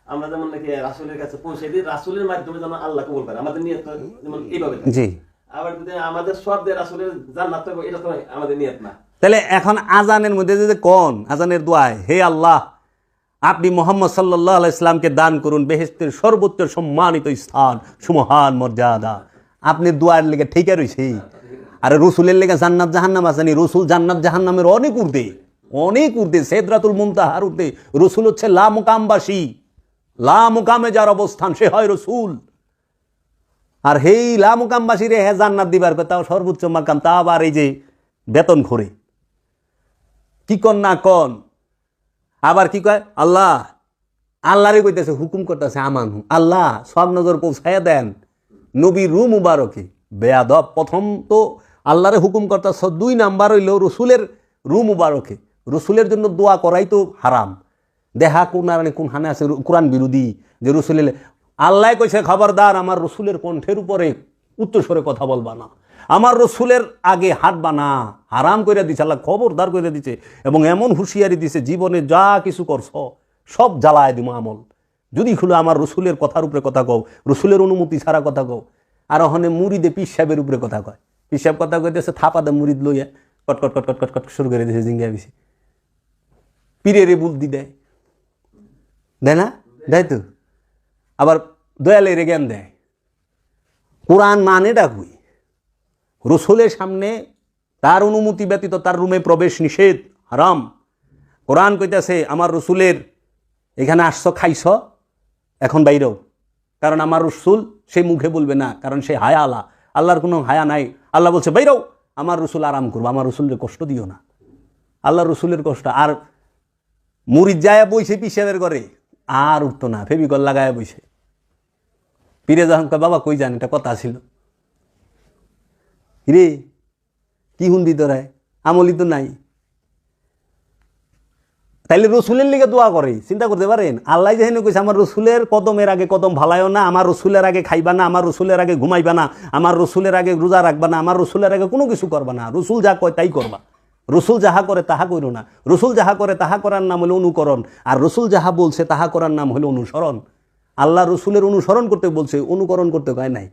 আমরা যেমন নাকি রাসূলের কাছে পৌঁছে দিই, রাসূলের মাধ্যমে যেন আল্লাহ কবুল করে। আমাদের নিয়ত যেমন এইভাবে, জি। আবার যদি আমাদের সব দিয়ে রাসূলের জান্নাত পাবো, এটা তো আমাদের নিয়ত না। তাহলে এখন আজানের মধ্যে যদি কোন আজানের দোয়ায়, হে আল্লাহ আপনি মুহাম্মদ সাল্লাল্লাহু আলাইহি ইসলামকে দান করুন বেহেশতের সর্বোচ্চ সম্মানিত স্থান, সুমহান মর্যাদা, আপনি দোয়ার লেগে ঠিকই রইছে। আর রসুলের লেগে জান্নাত জাহান্নাম আসেনি, রসুল জান্নাত জাহান্নামের অনেক ঊর্ধ্বে, অনেক ঊর্ধ্বে, সিদরাতুল মুনতাহার ঊর্ধ্বে। রসুল হচ্ছে লা মুকামবাসী, লা মুকামে যার অবস্থান সে হয় রসুল। আর হেই লা মুকামবাসী রে হে জান্নাত দিবার তাও সর্বোচ্চ মাকাম, তা আবার এই যে বেতন ঘরে কি কন না কন। আবার কি কয় আল্লাহ, আল্লাহরে কইতেছে, হুকুম করতেছে আমানু, আল্লাহ সব নজর পৌঁছাইয়া দেন নবীর রু মুবারকে। বেয়াদব, প্রথম তো আল্লাহরে হুকুম করতেছ, 2 নাম্বার হইল রসুলের রু মুবারকে। রসুলের জন্য দোয়া করাই তো হারাম। দেহা কোন হানে আছে কোরআন বিরোধী যে রসুলের, আল্লাহ কইছে খবরদার আমার রসুলের কণ্ঠের উপরে উচ্চস্বরে কথা বলবা না। আমার রসুলের আগে হাঁটবা না, হারাম করে দিছে, আল্লাহ খবরদার করে দিছে। এবং এমন হুঁশিয়ারি দিছে, জীবনে যা কিছু করছ সব জ্বালায় দিব আমল, যদি খুলে আমার রসুলের কথার উপরে কথা কও, রসুলের অনুমতি ছাড়া কথা কও। আর ওখানে মুরিদে পীর সাহেবের উপরে কথা কয়, পীর সাহেব কথা কইতেছে, থাপা দে মুরিদ লইয়া কটকট কটকট কটকট শুরু করে দিয়েছে, জিঙ্গা বেশি পীরের বুদ্ধি দেয়, দেয় না? দেয় তো। আবার দয়ালের জ্ঞান দেয়। কোরআন মানে ডাকুই, রসুলের সামনে তার অনুমতি ব্যতীত তার রুমে প্রবেশ নিষেধ, হারাম। কোরআন কইতাছে আমার রসুলের এখানে আসছো, খাইছ, এখন বাইরেও। কারণ আমার রসুল সে মুখে বলবে না, কারণ সে হায়া আলা, আল্লাহর কোনো হায়া নাই। আল্লাহ বলছে বাইরেও, আমার রসুল আরাম করবো, আমার রসুলের কষ্ট দিও না। আল্লাহ রসুলের কষ্ট। আর মুরিদ যায় বইছে পিসাবের করে, আর উঠতো না, ফেবিকল লাগায় বইছে। পীরে যখন কয় বাবা কই যান, এটা কথা ছিল রে, কি হুন্দি তোরায়, আমলি তো নাই। তাইলে রসুলের লিগে দোয়া করে, চিন্তা করতে পারেন? আল্লাহ যেখানে কইছে আমার রসুলের কদমের আগে কদম ভালায়ও না, আমার রসুলের আগে খাইবা না, আমার রসুলের আগে ঘুমাইবা না, আমার রসুলের আগে রোজা রাখবা না, আমার রসুলের আগে কোনো কিছু করবা না, রসুল যা কয় তাই করবা। রসুল যাহা করে তাহা করো না। রসুল যাহা করে তাহা করার নাম হলো অনুকরণ, আর রসুল যাহা বলছে তাহা করার নাম হলো অনুসরণ। আল্লাহ রসুলের অনুসরণ করতে বলছে, অনুকরণ করতে কয় নাই।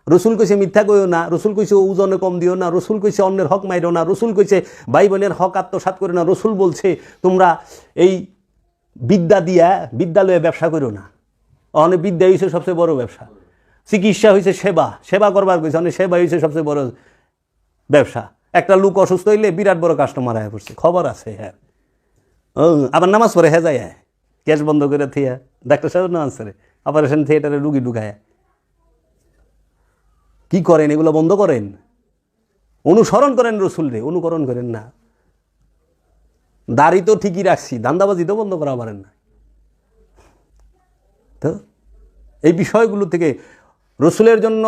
রসুল কইছে মিথ্যা কইও না, রসুল কইছে ওজনে কম দিও না, রসুল কইছে অন্যের হক মাইরো না, রসুল কইছে ভাই বোনের হক আত্মসাৎ করে না, রসুল বলছে তোমরা এই বিদ্যা দিয়া বিদ্যালয়ে ব্যবসা করো না। অনেক বিদ্যা হয়েছে সবচেয়ে বড় ব্যবসা, চিকিৎসা হয়েছে সেবা, সেবা করবার কইছে, অনেক সেবা হয়েছে সবচেয়ে বড় ব্যবসা। একটা লোক অসুস্থ হইলে বিরাট বড় কাস্টমার আয় পড়ছে, খবর আছে হ্যাঁ। আবার নামাজ পড়ে হ্যাঁ যায়, গ্যাস বন্ধ করে থিয়া ডাক্তার সাহেব নামাজ পড়ে, অপারেশন থিয়েটারে রুগী ঢুকায়। কি করেন এগুলো? বন্ধ করেন, অনুসরণ করেন রসুলরে, অনুকরণ করেন না। দাড়ি তো ঠিকই রাখছি, ধান্দাবাজি তো বন্ধ করা পারেন না। তো এই বিষয়গুলো থেকে রসুলের জন্য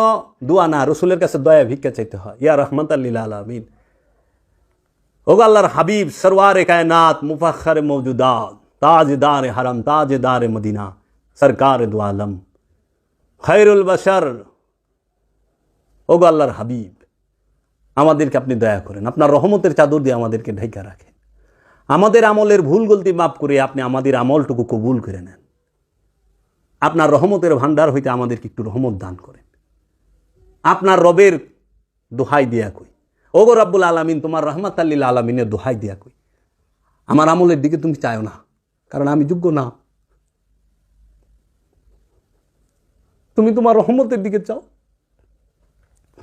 দোয়া না, রসুলের কাছে দয়া ভিক্ষা চাইতে হয়। ইয়া রহমাতাল লিল আলামিন, ওগো আল্লাহর হাবিব, সরওয়ারে কায়নাত, মুফাখখারে মওজুদাত, তাজদারে হারাম, তাজদারে মদিনা, সরকার দু আলম, খায়রুল বাশার, ওগো আল্লাহর হাবিব, আমাদেরকে আপনি দয়া করেন, আপনার রহমতের চাদর দিয়ে আমাদেরকে ঢেকে রাখেন। আমাদের আমলের ভুল গলতি মাফ করে আপনি আমাদের আমলটুকু কবুল করে নেন। আপনার রহমতের ভান্ডার হইতে আমাদেরকে একটু রহমত দান করেন। আপনার রবের দোহাই দিয়া কই, ওগো রব্বুল আলামিন, তোমার রহমাতাল লিল আলামিনের দোহাই দিয়া কই, আমার আমলের দিকে তুমি চাও না, কারণ আমি যোগ্য না। তুমি তোমার রহমতের দিকে চাও,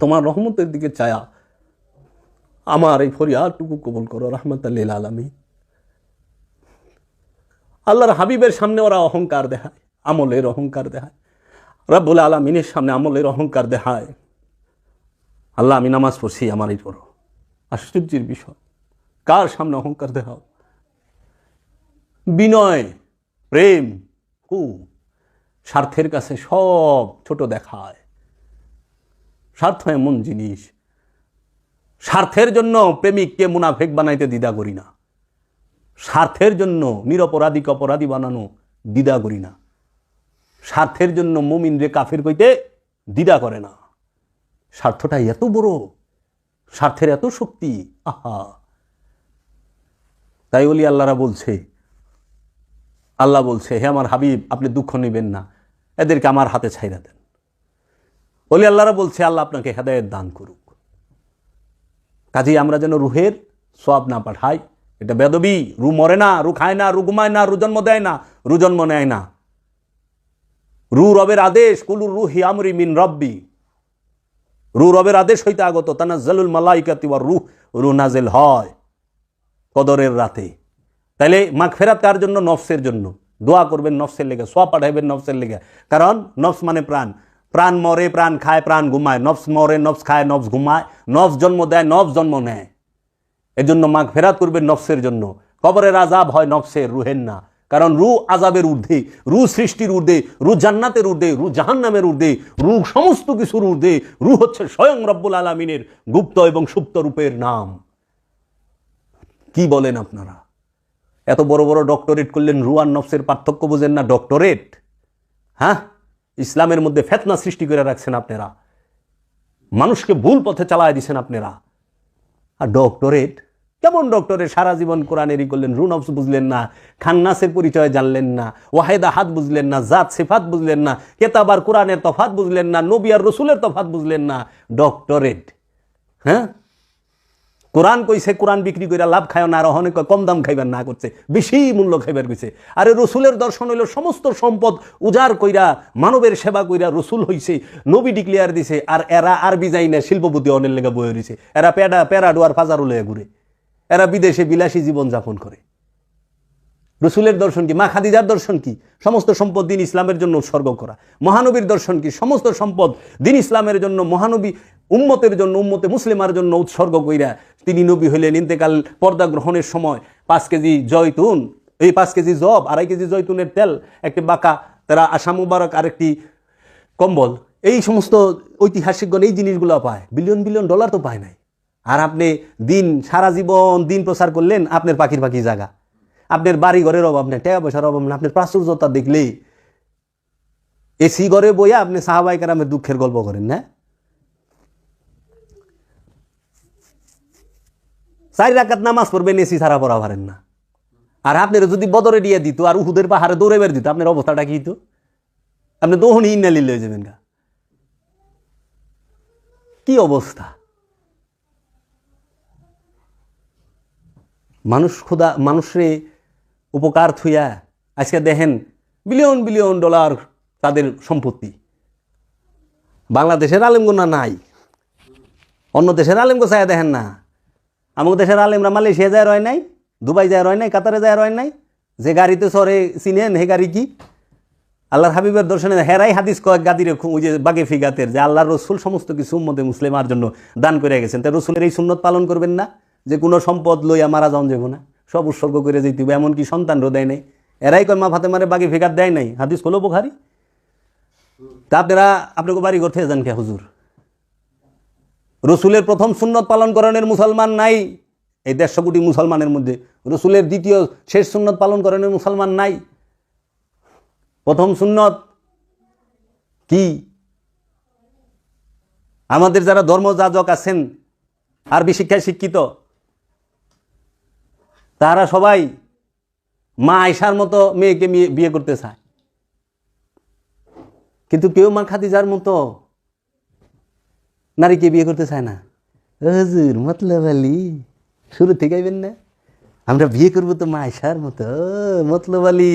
তোমার রহমতের দিকে চায়া আমার এই ফরিয়াদটুকু কবুল করো রহমাতাল লিল আলামিন। আল্লাহর হাবিবের সামনে ওরা অহংকার দেখায়, আমলের অহংকার দেখায়। রব্বুল আলামিনের সামনে আমলের অহংকার দেখায়। আল্লাহ আমি নামাজ পড়ছি, আমার এই পড়ো। আশ্চর্যের বিষয়, কার সামনে অহংকার দেখাও? বিনয়, প্রেম, স্বার্থের কাছে সব ছোট দেখায়। স্বার্থ এমন জিনিস, স্বার্থের জন্য প্রেমিককে মুনাফেক বানাইতে দ্বিধা করি না, স্বার্থের জন্য নিরপরাধীকে অপরাধী বানানো দ্বিধা করি না, স্বার্থের জন্য মুমিনরে কাফির কইতে দ্বিধা করে না। স্বার্থটা এত বড়, স্বার্থের এত শক্তি, আহা! তাই বলি আল্লাহরা বলছে, আল্লাহ বলছে, হে আমার হাবিব, আপনি দুঃখ নেবেন না, এদেরকে আমার হাতে ছাইরা দেন। বলি আল্লাহরা বলছে, আল্লাহ আপনাকে হেদায়েত দান করুক। কাজেই আমরা যেন রুহের সওয়াব না পাঠাই, এটা বেদবি। রু মরে না, রু খায় না, রু ঘুমায় না, রু জন্ম দেয় না, রু জন্ম নেয় না। রু রবের আদেশ, কুলুর রুহি আমরি মিন রব্বি, রু রবের আদেশ হইতে আগত। তানাজ্জালুল মালাইকাতি ওয়ার রূহ, রু নাজিল হয় কদরের রাতে। তাইলে মাগফিরাত কার জন্য? নফসের জন্য। দোয়া করবেন নফসের লেগে, সওয়াব পাঠাইবেন নফসের লেগে। কারণ নফস মানে প্রাণ, প্রাণ মরে, প্রাণ খায়, প্রাণ ঘুমায়। নফস মরে, নফস খায়, নফস ঘুমায়, নফস জন্ম দেয়, নফস জন্ম নেয়। এজন্য মাগফিরাত করবেন নফসের জন্য। কবরের আযাব হয় নফসের, রুহের না। কারণ রু আযাবের ঊর্ধ্বে, রু সৃষ্টির ঊর্ধ্বে, রু জান্নাতের ঊর্ধ্বে, রু জাহান্নামের ঊর্ধ্বে, রু সমস্ত কিছুর ঊর্ধ্বে। রু হচ্ছে স্বয়ং রব্বুল আলামিনের গুপ্ত এবং সুপ্ত রূপের নাম। কি বলেন আপনারা? এত বড় বড় ডক্টরেট করলেন, রু আর নফসের পার্থক্য বোঝেন না? ডক্টরেট, হ্যাঁ, ইসলামের মধ্যে ফিতনা সৃষ্টি করে রাখছেন আপনারা। মানুষকে ভুল পথে চালায় দিছেন আপনারা। আর ডক্টরেট, কেমন ডক্টরেট? সারা জীবন কোরআনেরই করলেন, রুনফস বুঝলেন না, খান্নাসের পরিচয় জানলেন না, ওয়াহেদা হাত বুঝলেন না, জাত সিফাত বুঝলেন না, কেতাব আর কোরআনের তফাত বুঝলেন না, নবী আর রসুলের তফাত বুঝলেন না। ডক্টরেট, হ্যাঁ? কোরআন কইছে কোরআন বিক্রি করে লাভ খায় না, আর অনেক কম দাম খাইবার না করছে, বেশি মূল্য খাইবার কইছে। আরে রসুলের দর্শন হইল সমস্ত সম্পদ উজাড় কইরা মানবের সেবা কইরা রসুল হইছে, নবী ডিক্লিয়ার দিছে। আর এরা আরবি যাই না, শিল্পপতি অনেক লেগা বয়ে রয়েছে। এরা প্যারাডোয়ার ফাজারু লয়ে ঘুরে, এরা বিদেশে বিলাসী জীবন যাপন করে। রসুলের দর্শন কি? মা খাদিজার দর্শন কি? সমস্ত সম্পদ দিন ইসলামের জন্য উৎসর্গ করা। মহানবীর দর্শন কি? সমস্ত সম্পদ দিন ইসলামের জন্য, মহানবী উম্মতের জন্য, উম্মতে মুসলিমার জন্য উৎসর্গ কইরা তিনি নবী হইলেন। ইন্তেকাল পর্দা গ্রহণের সময় 5 কেজি জয়তুন, এই 5 কেজি জব, 2.5 কেজি জয়তুনের তেল, একটি বাঁকা তারা আশা মুবারক, আরেকটি কম্বল, এই সমস্ত ঐতিহাসিকগণ এই জিনিসগুলো পায়। বিলিয়ন বিলিয়ন ডলার তো পায় নাই। আর আপনি দিন, সারা জীবন দিন প্রচার করলেন, আপনার পাখির পাখি জায়গা, আপনার বাড়ি ঘরের অভাব নেই, টাকা পয়সার অভাব নেই, আপনার প্রাচুর্যতা দেখলে এসি ঘরে বইয়া আপনি সাহাবায়ে কেরামের দুঃখের গল্প করেন না? 4 রাকাত নামাজ পড়বেন, এসি ছাড়া পড়া পারেন না। আর আপনার যদি বদরে দিয়ে দিত আর উহুদের পাহাড়ে দৌড়ে বের দিত, আপনার অবস্থাটা কি হইতো? আপনি দোহনি ইন্নালিল্লাহ হয়ে যাবেন গা। কি অবস্থা! মানুষরে উপকার থুইয়া আজকে দেখেন বিলিয়ন বিলিয়ন ডলার তাদের সম্পত্তি। বাংলাদেশের আলেমগুনা নাই, অন্য দেশের আলেমগো চাইয়া দেখেন না। আমাদের দেশের আলেমরা মালয়েশিয়া যায় রয় নাই, দুবাই যায় রয় নাই, কাতারে যায় রয় নাই। যে গাড়িতে চড়ে চিনেন হে গাড়ি কি? আল্লাহর হাবিবের দর্শনে হেরাই হাদিস কয়েক গাদিরে ওই যে বাগে ফিগাতের, যে আল্লাহর রসুল সমস্ত কিছু উম্মতে মুসলিমার জন্য দান করে গেছেন। তাই রসুলের এই সুন্নত পালন করবেন না যে কোনো সম্পদ লইয়া মারা যাওয়া যাব না, সব উৎসর্গ করে যেতে হবে। এমনকি সন্তানরও দেয় নাই। এরাই কয় মা ফাতেমারে বাগে ফিগার দেয় নাই, হাদিস হলো বুখারী। তা আপনারা আপনাকে বাড়ি করতে যান কে হুজুর? রসুলের প্রথম সুন্নত পালন করানোর মুসলমান নাই এই 150 কোটি মুসলমানের মধ্যে। রসুলের দ্বিতীয় শেষ সুন্নত পালন করানোর মুসলমান নাই। প্রথম সুন্নত কি? আমাদের যারা ধর্মযাজক আছেন, আরবি শিক্ষায় শিক্ষিত, তারা সবাই মা আয়েশার মতো মেয়েকে বিয়ে করতে চায়, কিন্তু কেউ মা খাদিজার মতো নারীকে বিয়ে করতে চায় না। হুজুর মতলব আলী, শুরু থেকে আইবেন না, আমরা বিয়ে করবো তো মা আয়েশার মতো, মতলব আলী।